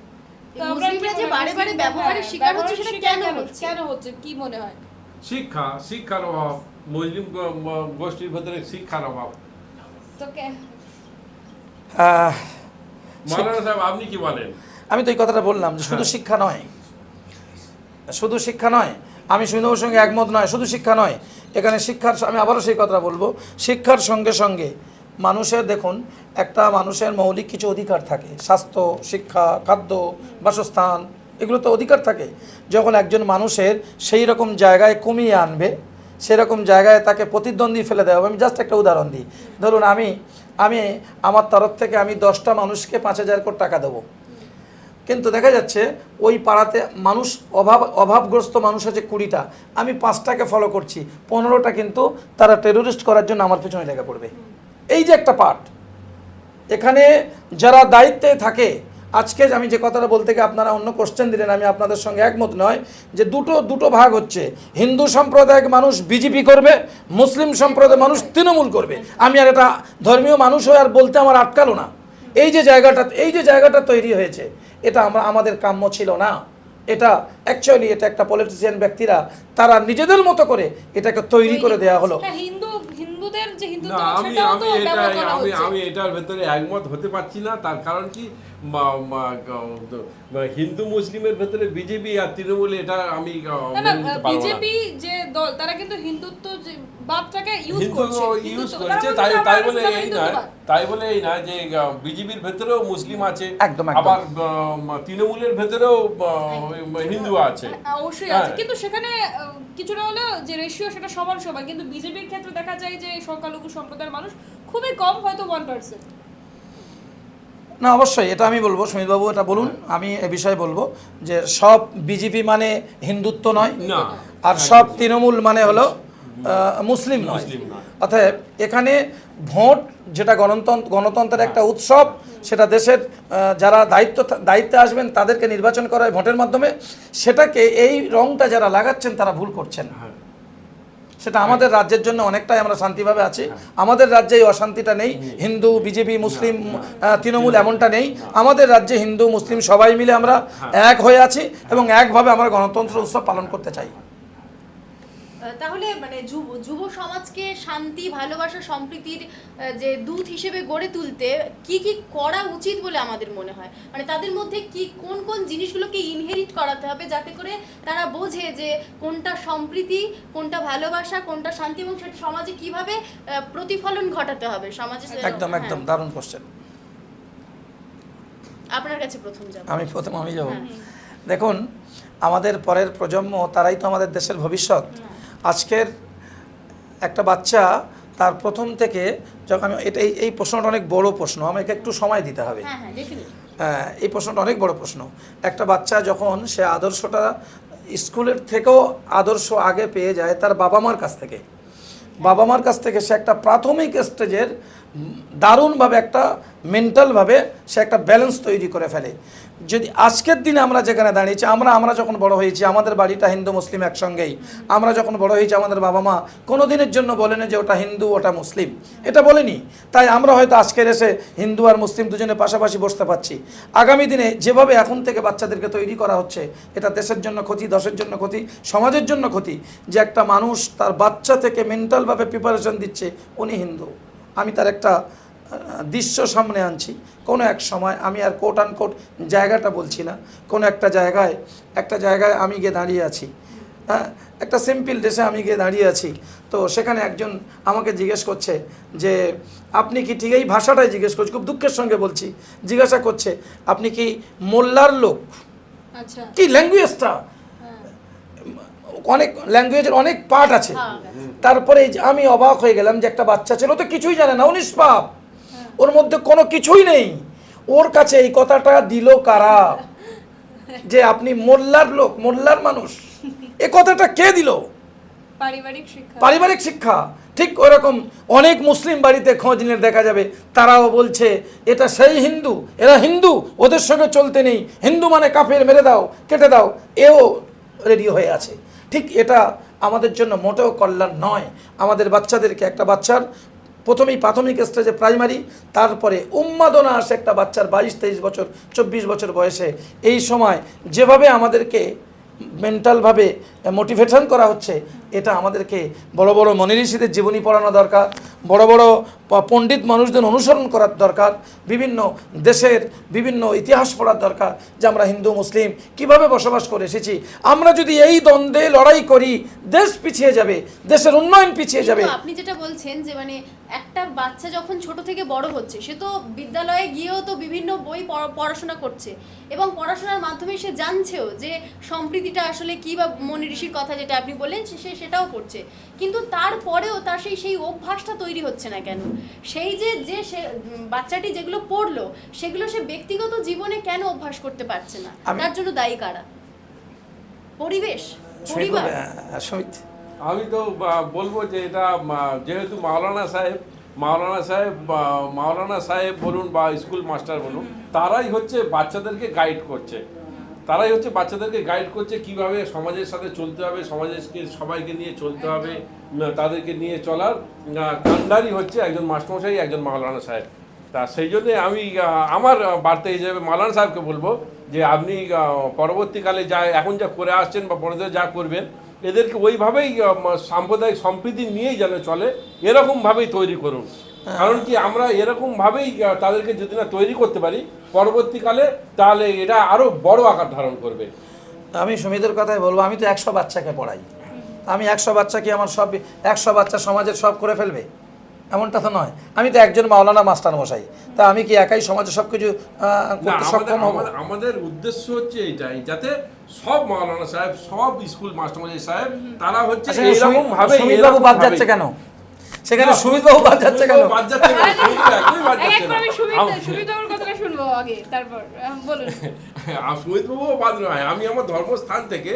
তো আমরা মুসলিমরা কি যে মনে হয় বারে বারে মুসলিমরা, ব্যবহারের হ্যাঁ, শিকার হচ্ছে, ব্যবহারের সেটা শিকার কেন হচ্ছে? কেন হচ্ছে কি মনে হয়? শিক্ষার অভাব, মুসলিম গোষ্ঠীর ভেতরে শিক্ষার অভাব। তো মাওলানা সাহেব আপনি কি বলেন? আমি তো এই কথাটা বললাম যে শুধু শিক্ষা নয়, শুধু শিক্ষা নয়, আমি সুনীতার সঙ্গে একমত নয়, শুধু শিক্ষা নয়। এখানে শিক্ষার, আমি আবারও সেই কথাটা বলবো, শিক্ষার সঙ্গে সঙ্গে মানুষের, দেখুন একটা মানুষের মৌলিক কিছু অধিকার থাকে, স্বাস্থ্য, শিক্ষা, খাদ্য, বাসস্থান, এগুলো তো অধিকার থাকে। যখন একজন মানুষের সেই রকম জায়গায় কমিয়ে আনবে, সেরকম জায়গায় তাকে প্রতিদ্বন্দ্বী ফেলে দেওয়া হবে। আমি জাস্ট একটা উদাহরণ দিই। ধরুন আমি আমার তরফ থেকে আমি 10টা মানুষকে 5,000 করে টাকা দেবো, কিন্তু দেখা যাচ্ছে ওই পাড়াতে মানুষ অভাবগ্রস্ত মানুষ আছে 20টা, আমি 5টাকে ফলো করছি, 15টা কিন্তু তারা টেরোরিস্ট করার জন্য আমার পেছনে লেগে পড়বে। এই যে একটা পার্ট, এখানে যারা দায়িত্বে থাকে, আজকে আমি যে কথাটা বলতে গিয়ে আপনারা অন্য কোশ্চেন দিলেন, আমি আপনাদের সঙ্গে একমত নয় যে দুটো ভাগ হচ্ছে। হিন্দু সম্প্রদায়ের মানুষ বিজেপি করবে, মুসলিম সম্প্রদায়ের মানুষ তৃণমূল করবে। আমি আর এটা ধর্মীয় মানুষ হয়ে আর বলতে আমার আটকালো না। এই যে জায়গাটা তৈরি হয়েছে, এটা আমাদের কাম্য ছিল না। এটা অ্যাকচুয়ালি এটা একটা পলিটিশিয়ান ব্যক্তিরা তারা নিজেদের মতো করে এটাকে তৈরি করে দেওয়া হলো। হ্যাঁ, হিন্দুদের যে না, হিন্দুত্ব আমি সেটাও আমি তো এটা ব্যবহার করা আমি হচ্ছে। আমি এটার ভেতরে একমত হতে পারছি না। তার কারণ কি, হিন্দু মুসলিমের ভেতরে বিজেপি আর তৃণমূল, এটা আমি না মেনে নিতে পারবো না। বিজেপি যে দল, তারা কিন্তু হিন্দুত্ব যে বাদটাকে ইউজ হিন্দু করছে, ইউজ হিন্দুত্ব। করছে, তারা বলছে তাই আমরা বলে ইসলাম এই নয়, হিন্দুত্ববাদ। তাই বলে এই নয় যে বিজেপির ভেতরেও মুসলিম আছে, একদম। আবার তৃণমূলের ভেতরেও হিন্দু আছে। অবশ্যই আছে, কিন্তু সেখানে কিছুটা হলেও যে রেশিও সেটা সমান সমান, কিন্তু বিজেপির ক্ষেত্রে দেখা যায় যে সংখ্যালঘু সম্প্রদায়ের মানুষ খুবই কম, হয়তো 1%। না অবশ্যই এটা আমি বলবো, সুমিতবাবু এটা বলুন, আমি এ বিষয়ে বলবো যে সব বিজেপি মানে হিন্দুত্ব নয়, না, আর সব তৃণমূল মানে হলো মুসলিম নয়। মুসলিম নয়। অতএব এখানে ভোট যেটা গণতন্ত্রের একটা উৎসব, সেটা দেশের যারা দায়িত্বে আসবেন তাদেরকে নির্বাচন করা হয় ভোটের মাধ্যমে, সেটাকে এই রংটা যারা লাগাচ্ছেন তারা ভুল করছেন। সেটা আমাদের রাজ্যের জন্য অনেকটাই আমরা শান্তিভাবে আছি। আমাদের রাজ্যে এই অশান্তিটা নেই, হিন্দু বিজেপি মুসলিম তৃণমূল এমনটা নেই। আমাদের রাজ্যে হিন্দু মুসলিম সবাই মিলে আমরা এক হয়ে আছি এবং একভাবে আমরা গণতন্ত্র উৎসব পালন করতে চাই। তাহলে মানে যুব সমাজকে শান্তি, ভালোবাসা, সম্প্রীতির যে দূত হিসেবে গড়ে তুলতে কি কি করা উচিত বলে আমাদের মনে হয়? মানে তাদের মধ্যে কি কোন কোন জিনিসগুলোকে ইনহেরিট করাতে হবে যাতে করে তারা বোঝে যে কোনটা সম্প্রীতি, কোনটা ভালোবাসা, কোনটা শান্তি, এবং সেটা সমাজে কিভাবে প্রতিফলন ঘটাতে হবে সমাজে। একদম দারুণ কোশ্চেন। আপনার কাছে প্রথম যাব। আমি যাব। দেখুন, আমাদের পরের প্রজন্ম তারাই তো আমাদের দেশের ভবিষ্যৎ। আজকের একটা বাচ্চা তার প্রথম থেকে যখন এই প্রশ্নটা অনেক বড় প্রশ্ন, আমাকে একটু সময় দিতে হবে। এই প্রশ্নটা অনেক বড় প্রশ্ন। একটা বাচ্চা যখন সে আদর্শটা স্কুলের থেকেও আদর্শ আগে পেয়ে যায় তার বাবা মার কাছ থেকে, সে একটা প্রাথমিক স্টেজের দারুণভাবে একটা মেন্টালভাবে সে একটা ব্যালেন্স তৈরি করে ফেলে। যদি আজকের দিনে আমরা যেখানে দাঁড়িয়েছি, আমরা যখন বড় হয়েছি আমাদের বাড়িটা হিন্দু মুসলিম একসঙ্গেই, আমরা যখন বড় হয়েছি আমাদের বাবা মা কোনো দিনের জন্য বলেনি যে ওটা হিন্দু ওটা মুসলিম, এটা বলেনি। তাই আমরা হয়তো আজকের এসে হিন্দু আর মুসলিম দুজনে পাশাপাশি বসতে পারছি। আগামী দিনে যেভাবে এখন থেকে বাচ্চাদেরকে তৈরি করা হচ্ছে, এটা দেশের জন্য ক্ষতি, দশের জন্য ক্ষতি, সমাজের জন্য ক্ষতি। যে একটা মানুষ তার বাচ্চা থেকে মেন্টালভাবে প্রিপারেশন দিচ্ছে উনি হিন্দু, আমি তার একটা দৃশ্য সামনে আনছি। কোনো এক সময়, আমি আর কোট আনকোট জায়গাটা বলছি না, কোনো একটা জায়গায় আমি গিয়ে দাঁড়িয়ে আছি, হ্যাঁ, একটা সিম্পল ড্রেসে আমি গিয়ে দাঁড়িয়ে আছি। তো সেখানে একজন আমাকে জিজ্ঞেস করছে যে আপনি কি, ঠিক এই ভাষাটাই জিজ্ঞেস করছে, খুব দুঃখের সঙ্গে বলছি, জিজ্ঞাসা করছে আপনি কি মোল্লার লোক? আচ্ছা, কি ল্যাঙ্গুয়েজটা, অনেক ল্যাঙ্গুয়েজের অনেক পার্ট আছে। তারপরে আমি অবাক হয়ে গেলাম যে একটা বাচ্চা ছিল, তো কিছুই জানে না, 19 পাপ, ওর মধ্যে কোনো কিছুই নেই। ওর কাছে এই কথাটা দিল কারা যে আপনি মোল্লার লোক, মোল্লার মানুষ, এ কথাটা কে দিল? পারিবারিক শিক্ষা। ঠিক ওরকম অনেক মুসলিম বাড়িতে খোঁজ নিলে দেখা যাবে তারাও বলছে এটা সেই হিন্দু, এরা হিন্দু, ওদের সঙ্গে চলতে নেই, হিন্দু মানে কাফের, মেরে দাও, কেটে দাও, এও রেডি হয়ে আছে। ঠিক এটা আমাদের জন্য মোটেও কল্যাণ নয়। আমাদের বাচ্চাদেরকে, একটা বাচ্চার প্রথমেই প্রাথমিক স্টেজে প্রাইমারি, তারপরে উন্মাদনা আসে একটা বাচ্চার 22-23 বছর 24 বছর বয়সে। এই সময় যেভাবে আমাদেরকে মেন্টালভাবে মোটিভেশন করা হচ্ছে, এটা আমাদেরকে বড় বড় মনি ঋষিদের জীবনী পড়ানো দরকার, বড় বড় পণ্ডিত মানুষদের অনুসরণ করার দরকার, বিভিন্ন দেশের বিভিন্ন ইতিহাস পড়ার দরকার যে আমরা হিন্দু মুসলিম কিভাবে বসবাস করে এসেছি। আমরা যদি এই দ্বন্দ্বে লড়াই করি, দেশ পিছিয়ে যাবে, দেশের উন্নয়ন পিছিয়ে যাবে। আপনি যেটা বলছেন যে মানে একটা বাচ্চা যখন ছোট থেকে বড় হচ্ছে, সে তো বিদ্যালয়ে গিয়েও তো বিভিন্ন বই পড়াশোনা করছে এবং পড়াশোনার মাধ্যমে সে জানছেও যে সম্প্রীতিটা আসলে কি, বা মনি ঋষির কথা যেটা আপনি বললেন সে সেটাও করছে, কিন্তু তারপরেও তার সেই অভ্যাসটা তৈরি হচ্ছে না কেন? সেই যে সে বাচ্চাটি যেগুলো পড়লো সেগুলো সে ব্যক্তিগত জীবনে কেন অভ্যাস করতে পারছে না? তার জন্য দায়ী কারা? পরিবেশ, পরিবার? আমি তো বলবো যে এটা যেহেতু মাওলানা সাহেব বলুন বা স্কুল মাস্টার বলুন, তারাই হচ্ছে বাচ্চাদেরকে গাইড করছে, কিভাবে সমাজের সাথে চলতে হবে, সবাইকে নিয়ে চলতে হবে, তাদেরকে নিয়ে চলার কান্ডারি হচ্ছে একজন মাস্টারমশাই, একজন মাওলানা সাহেব। তা সেই জন্যে আমি আমার বার্তা হিসেবে মাওলানা সাহেবকে বলবো যে আপনি পরবর্তীকালে এখন যা করে আসছেন বা বড়দের যা করবেন, এদেরকে ওইভাবেই সাম্প্রদায়িক সম্প্রীতি নিয়েই যেন চলে, এরকমভাবেই তৈরি করুন। কারণ কি, আমরা এরকমভাবেই তাদেরকে যদি না তৈরি করতে পারি পরবর্তীকালে, তাহলে এটা আরও বড় আকার ধারণ করবে। আমি সুমিতের কথাই বলবো, আমি তো 100 বাচ্চাকে পড়াই, আমি 100 বাচ্চা কি আমার সব 100 বাচ্চা সমাজের সব করে ফেলবে? এমনটা তো নয়। আমি তো একজন মাওলানা মাস্টার মশাই, তা আমি কি একাই সমাজে সব কিছু করতে সক্ষম হব? আমাদের উদ্দেশ্য হচ্ছে এইটাই, যাতে সব মাওলানা সাহেব, সব স্কুল মাস্টারমশাই সাহেব, তারা হচ্ছে এরকম ভাবে। সুমিতবাবু বাদ যাচ্ছে কেন সেখানে? সুমিতবাবু বাদ যাচ্ছে কেন? সুমিতবাবুর কথাটা শুনবো আগে, তারপর বলুন। সুমিতবাবুও বাদ নয়। আমি আমার ধর্মস্থান থেকে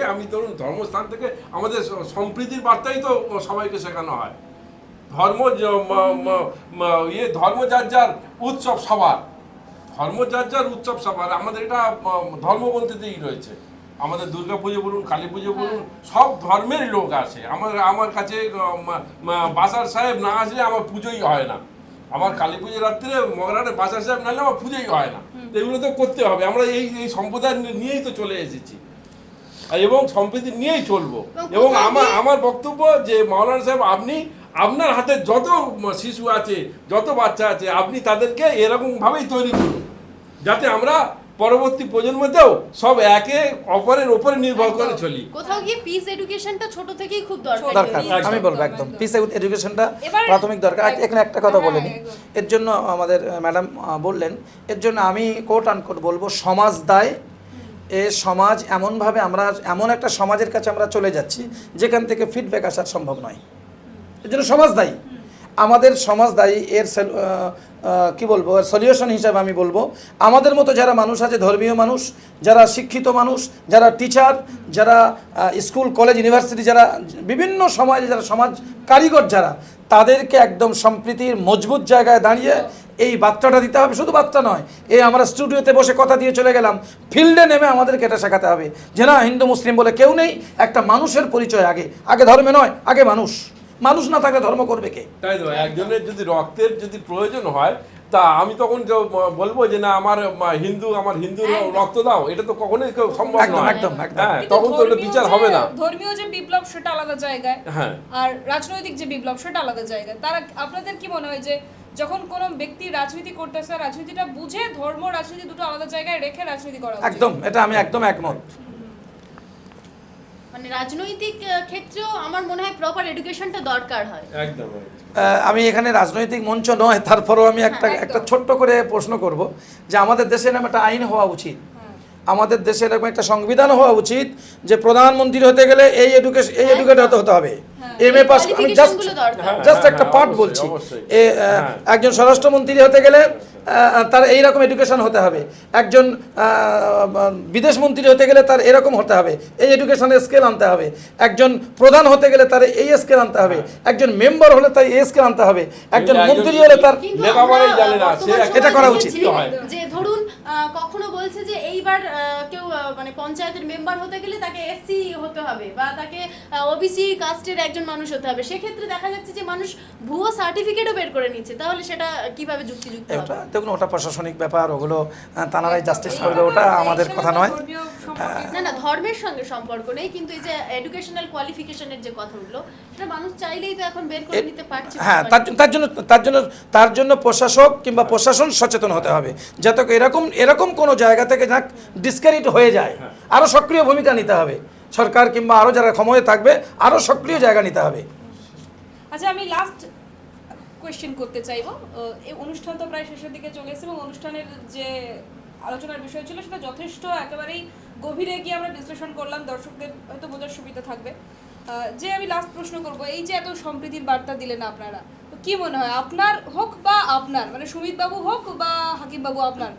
আমাদের সম্প্রীতির বার্তাই তো সবাইকে শেখানো হয়। ধর্ম ধর্ম যার যার উৎসব সবার, ধর্ম যার যার উৎসব সবার। আমাদের এটা ধর্মগ্রন্থিতেই রয়েছে। আমাদের দুর্গা পুজো বলুন, কালী পুজো বলুন, সব ধর্মের লোক আসে। আমার কাছে বাসার সাহেব না আসলে আমার পুজোই হয় না। আমার কালী পুজোর রাত্রে মগরাটে বাসার সাহেব না হলে আমার পুজোই হয় না। তো এগুলো তো করতে হবে। আমরা এই সম্প্রদায় নিয়েই তো চলে এসেছি এবং সম্প্রীতি নিয়েই চলবো। এবং আমার বক্তব্য যে মাওলানা সাহেব, আপনি আপনার হাতে যত শিশু আছে, যত বাচ্চা আছে, আপনি তাদেরকে এরকমভাবেই তৈরি করুন যাতে আমরা পরবর্তী প্রজন্মতেও সব একে অপরের উপরে নির্ভর করে চলি। কোথাও গিয়ে পিস এডুকেশনটা ছোট থেকেই খুব দরকার। একদম, আমি বলবো একদম পিস এডুকেশনটা প্রাথমিক দরকার। এখানে একটা কথা বলে নিই, এর জন্য আমাদের ম্যাডাম বললেন, এর জন্য আমি কোট আনকোট বলবো সমাজ দায়। এ সমাজ এমনভাবে আমরা এমন একটা সমাজের কাছে আমরা চলে যাচ্ছি যেখান থেকে ফিডব্যাক আসা সম্ভব নয়। এর জন্য সমাজ দায়ী, আমাদের সমাজ দায়ী। এর কি বলবো, এর সলিউশন হিসাবে আমি বলবো আমাদের মতো যারা মানুষ আছে, ধর্মীয় মানুষ, যারা শিক্ষিত মানুষ, যারা টিচার, যারা স্কুল কলেজ ইউনিভার্সিটি, যারা বিভিন্ন সমাজে যারা সমাজ কারিগর, যারা তাদেরকে একদম সম্প্রীতির মজবুত জায়গায় দাঁড়িয়ে এই বার্তাটা দিতে হবে। শুধু বার্তা নয়, এই আমরা স্টুডিওতে বসে কথা দিয়ে চলে গেলাম, ফিল্ডে নেমে আমাদেরকে এটা শেখাতে হবে যে না, হিন্দু মুসলিম বলে কেউ নেই, একটা মানুষের পরিচয় আগে ধর্মে নয়, আগে মানুষ। মানুষ না থাকলে ধর্ম করবে কে? তাই তো, একজনের যদি রক্তের যদি প্রয়োজন হয়, তা আমি তখন বলবো যে না, আমার হিন্দু রক্ত দাও, এটা তো কখনোই সম্ভব নয়। একদম। হ্যাঁ, তখন তো এটা বিচার হবে না। ধর্মীয় যে বিপ্লব সেটা আলাদা জায়গায়, হ্যাঁ, আর রাজনৈতিক যে বিপ্লব সেটা আলাদা জায়গায়। তারা, আপনাদের কি মনে হয় যে যখন কোনো ব্যক্তি রাজনীতি করতেছে, রাজনীতিটা বুঝে ধর্ম রাজনীতি দুটো আলাদা জায়গায় রেখে রাজনীতি করা উচিত? একদম, এটা আমি একদম একমত। মানে রাজনৈতিক ক্ষেত্রেও আমার মনে হয় প্রপার এডুকেশনটা দরকার হয়। একদম। আমি এখানে রাজনৈতিক মঞ্চ নয়, তারপরেও আমি একটা ছোট্ট করে প্রশ্ন করব যে আমাদের দেশে এরকম একটা আইন হওয়া উচিত, আমাদের দেশে এরকম একটা সংবিধান হওয়া উচিত যে প্রধানমন্ত্রী হতে গেলে এই এডুকেটেড হতে হবে, এমএ পাস। আমি জাস্ট একটা পার্ট বলছি। একজন স্বরাষ্ট্রমন্ত্রী হতে গেলে তার এইরকম এডুকেশন হতে হবে, একজন বিদেশ মন্ত্রী হতে গেলে তার এরকম হতে হবে, এই এডুকেশনের স্কেল আনতে হবে, একজন প্রধান হতে গেলে তার এই স্কেল আনতে হবে, একজন মেম্বার হলে তার এই স্কেল আনতে হবে, একজন মন্ত্রী হলে তার এটা করা উচিত। যে ধরুন কখনো বলছে যে এইবার কেউ মানে পঞ্চায়েতের মেম্বার হতে গেলে তাকে এসসি হতে হবে বা তাকে ওবিসি কাস্টের একজন মানুষ হতে হবে। সেক্ষেত্রে দেখা যাচ্ছে যে মানুষ ভুয়ো সার্টিফিকেটও বের করে নিচ্ছে, তাহলে সেটা কিভাবে যুক্তিযুক্ত হবে? দেখুন, ওটা প্রশাসনিক ব্যাপার, ওগুলো তানারাই জাস্টিস করবে, ওটা আমাদের কথা নয়। না, ধর্মের সঙ্গে সম্পর্ক নেই, কিন্তু এই যে এডুকেশনাল কোয়ালিফিকেশনের যে কথা উঠলো, সেটা মানুষ চাইলেই তো এখন বের করে নিতে পারছে। হ্যাঁ, তার জন্য প্রশাসক কিংবা প্রশাসন সচেতন হতে হবে, যাতে এরকম কোনো জায়গা থেকে না ডিসক্যারিট হয়ে যায়। আরও সক্রিয় ভূমিকা নিতে হবে সরকার কিংবা আরও যারা ক্ষমতায় থাকবে, আরও সক্রিয় জায়গা নিতে হবে। আচ্ছা, আমি লাস্ট কোয়েশ্চেন করতে চাইবো। এই অনুষ্ঠান তো প্রায় শেষের দিকে চলে এসেছে এবং অনুষ্ঠানের যে আলোচনার বিষয় ছিল সেটা যথেষ্ট একেবারেই গভীরে গিয়ে আমরা বিশ্লেষণ করলাম, দর্শকদের হয়তো বোঝার সুবিধা থাকবে। যে আমি লাস্ট প্রশ্ন করব, এই যে এত সম্প্রীতির বার্তা দিলেন আপনারা, তো কি মনে হয় আপনার হোক বা আপনার মানে সুমিত বাবু হোক বা হাকিম বাবু, আপনার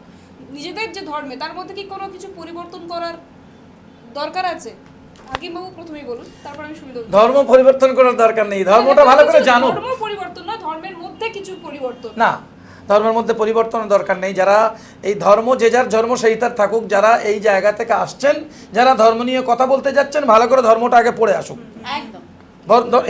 নিজেদের যে ধর্মে তার মধ্যে কি কোনো কিছু পরিবর্তন করার দরকার আছে? হাকিম বাবু প্রথমেই বলুন, তারপর আমি সুমিত বাবু। ধর্ম পরিবর্তন করার দরকার নেই, ধর্মটা ভালো করে জানুন। ধর্ম পরিবর্তন না, ধর্মের মধ্যে কিছু পরিবর্তন না, ধর্মের মধ্যে পরিবর্তনের দরকার নেই। যারা এই ধর্ম, যে যার ধর্ম সেই তার থাকুক, যারা এই জায়গা থেকে আসছেন, যারা ধর্ম নিয়ে কথা বলতে যাচ্ছেন, ভালো করে ধর্মটা আগে পড়ে আসুক। একদম।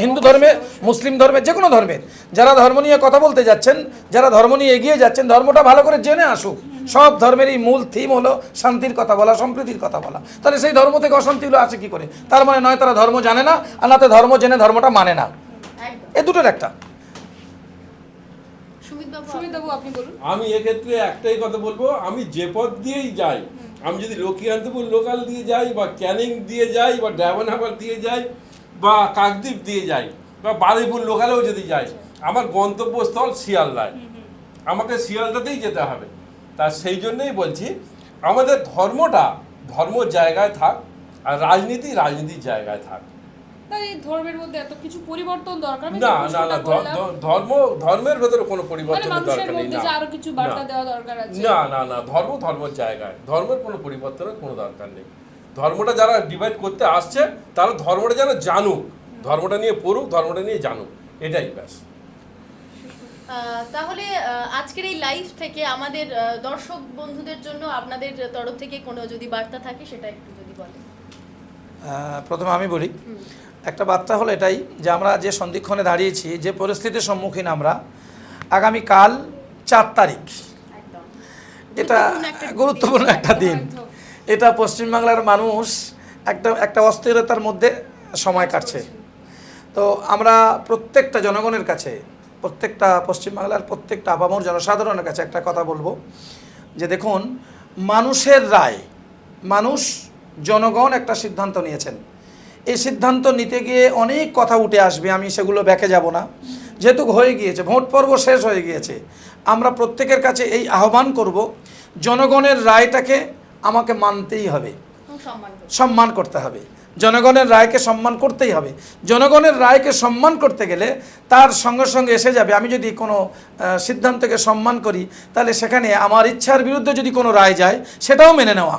হিন্দু ধর্মে, মুসলিম ধর্মে, যে কোনো ধর্মের যারা ধর্ম নিয়ে কথা বলতে যাচ্ছেন, যারা ধর্ম নিয়ে এগিয়ে যাচ্ছেন, ধর্মটা ভালো করে জেনে আসুক। সব ধর্মেরই মূল থিম হলো শান্তির কথা বলা, সম্প্রীতির কথা বলা। তাহলে সেই ধর্ম থেকে অশান্তিগুলো আসে কি করে? তার মানে নয় তারা ধর্ম জানে না, আর না ধর্ম জেনে ধর্মটা মানে না। এ দুটোর একটা। সুমিত বাবু, আপনি বলুন। আমি এক্ষেত্রে একটাই কথা বলবো, আমি যে পথ দিয়েই যাই, আমি যদি লক্ষ্মীকান্তপুর লোকাল দিয়ে যাই বা ক্যানিং দিয়ে যাই বা ডায়মন্ডহারবার দিয়ে যাই বা কাকদ্বীপ দিয়ে যাই বা বারুইপুর লোকালেও যদি যাই, আমার গন্তব্যস্থল শিয়ালদায়, আমাকে শিয়ালদাতেই যেতে হবে। তা সেই জন্যই বলছি আমাদের ধর্মটা ধর্ম জায়গায় থাক আর রাজনীতির জায়গায় থাক। এই ধর্মের মধ্যে এত কিছু পরিবর্তন দরকার না, না, না, ধর্মের ভেতরে কোনো পরিবর্তনের দরকার নেই। না, আরো কিছু বার্তা দেওয়া দরকার আছে। না, না, না, ধর্মের জায়গায় ধর্মের কোনো পরিবর্তনের কোনো দরকার নেই। ধর্মটা যারা ডিভাইড করতে আসছে, তারা ধর্মটা যেন জানুক, ধর্মটা নিয়ে পড়ুক, ধর্মটা নিয়ে জানুক, এটাই ব্যাস। তাহলে আজকের এই লাইভ থেকে আমাদের দর্শক বন্ধুদের জন্য আপনাদের তরফ থেকে কোনো যদি বার্তা থাকে সেটা একটু যদি বলেন। প্রথমে আমি বলি, একটা বার্তা হলো এটাই যে আমরা যে সন্ধিক্ষণে দাঁড়িয়েছি, যে পরিস্থিতির সম্মুখীন আমরা, আগামীকাল 4 তারিখ, একদম এটা গুরুত্বপূর্ণ একটা দিন। এটা পশ্চিমবাংলার মানুষ একটা অস্থিরতার মধ্যে সময় কাটছে। তো আমরা প্রত্যেকটা জনগণের কাছে, প্রত্যেকটা পশ্চিমবাংলার প্রত্যেকটা আপামর জনসাধারণের কাছে একটা কথা বলবো যে দেখুন, মানুষের রায়, মানুষ জনগণ একটা সিদ্ধান্ত নিয়েছেন। এই সিদ্ধান্ত নিতে গিয়ে অনেক কথা উঠে আসবে, আমি সেগুলো ব্যাকে যাব না, যেহেতু হয়ে গিয়েছে, ভোট পর্ব শেষ হয়ে গিয়েছে। আমরা প্রত্যেকের কাছে এই আহ্বান করব, জনগণের রায়টাকে আমাকে মানতেই হবে, সম্মান করতে হবে। জনগণের রায়কে সম্মান করতেই হবে। জনগণের রায়কে সম্মান করতে গেলে তার সঙ্গে সঙ্গে এসে যাবে, আমি যদি কোনো সিদ্ধান্তকে সম্মান করি তাহলে সেখানে আমার ইচ্ছার বিরুদ্ধে যদি কোনো রায় যায় সেটাও মেনে নেওয়া।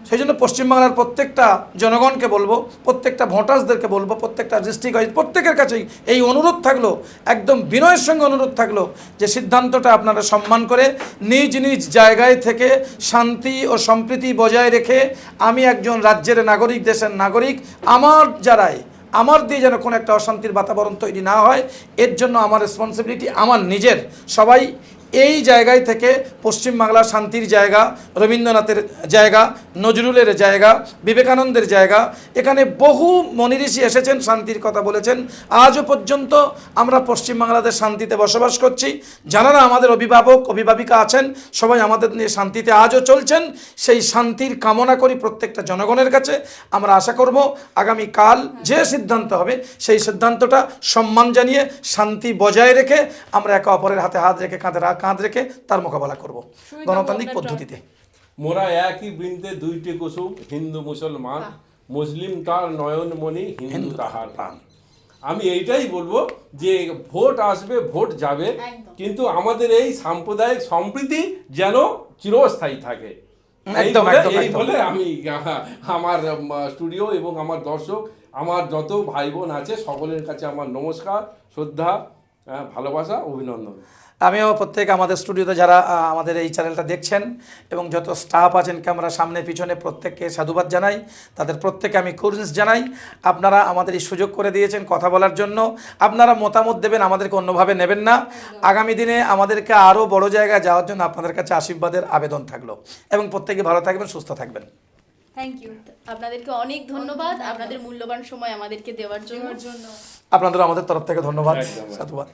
সেই জন্য পশ্চিমবাংলার প্রত্যেকটা জনগণকে বলবো, প্রত্যেকটা ভোটার্সদেরকে বলবো, প্রত্যেকটা ডিস্ট্রিক্ট ওয়াইজ প্রত্যেকের কাছেই এই অনুরোধ থাকলো, একদম বিনয়ের সঙ্গে অনুরোধ থাকলো যে সিদ্ধান্তটা আপনারা সম্মান করে নিজ নিজ জায়গায় থেকে শান্তি ও সম্প্রীতি বজায় রেখে, আমি একজন রাজ্যের নাগরিক, দেশের নাগরিক, আমার দিয়ে যেন কোনো একটা অশান্তির বাতাবরণ তৈরি না হয়, এর জন্য আমার রেসপন্সিবিলিটি আমার নিজের। সবাই এই জায়গায় থেকে পশ্চিমবাংলা শান্তির জায়গা, রবীন্দ্রনাথের জায়গা, নজরুলের জায়গা, বিবেকানন্দের জায়গা, এখানে বহু মনীষী এসেছেন, শান্তির কথা বলেছেন। আজও পর্যন্ত আমরা পশ্চিমবাংলাতে শান্তিতে বসবাস করছি। যারা আমাদের অভিভাবক অভিভাবিকা আছেন সবাই আমাদের নিয়ে শান্তিতে আজও চলছেন। সেই শান্তির কামনা করি প্রত্যেকটা জনগণের কাছে। আমরা আশা করব আগামীকাল যে সিদ্ধান্ত হবে সেই সিদ্ধান্তটা সম্মান জানিয়ে শান্তি বজায় রেখে আমরা একে অপরের হাতে হাত রেখে কাঁধ রেখে তার মোকাবেলা করব গণতান্ত্রিক পদ্ধতিতে। মোরা একই বৃন্তে দুইটি কুসুম, হিন্দু মুসলমান, মুসলিম তার নয়নমণি, হিন্দু তাহার প্রাণ। আমি এইটাই বলবো যে ভোট আসবে, ভোট যাবে, কিন্তু আমাদের এই সাম্প্রদায়িক সম্প্রীতি যেন চিরস্থায়ী থাকে। এই বলে আমি আমার স্টুডিও এবং আমার দর্শক, আমার যত ভাই বোন আছে সকলের কাছে আমার নমস্কার, শ্রদ্ধা, ভালোবাসা, অভিনন্দন। আমিও আমাদের স্টুডিওতে যারা আমাদের এই চ্যানেলটা দেখছেন এবং যত স্টাফ আছেন ক্যামেরা সামনে পিছনে, প্রত্যেককে সাধুবাদ জানাই, তাদের প্রত্যেকে আমি কুর্নিশ জানাই। আপনারা আমাদের এই সুযোগ করে দিয়েছেন কথা বলার জন্য। আপনারা মতামত দেবেন, আমাদেরকে অন্যভাবে নেবেন না। আগামী দিনে আমাদেরকে আরও বড় জায়গায় যাওয়ার জন্য আপনাদের কাছে আশীর্বাদের আবেদন থাকলো, এবং প্রত্যেকে ভালো থাকবেন, সুস্থ থাকবেন। থ্যাংক ইউ, আপনাদেরকে অনেক ধন্যবাদ আপনাদের মূল্যবান সময় আমাদেরকে দেওয়ার জন্য। আপনাদেরও আমাদের তরফ থেকে ধন্যবাদ, সাধুবাদ।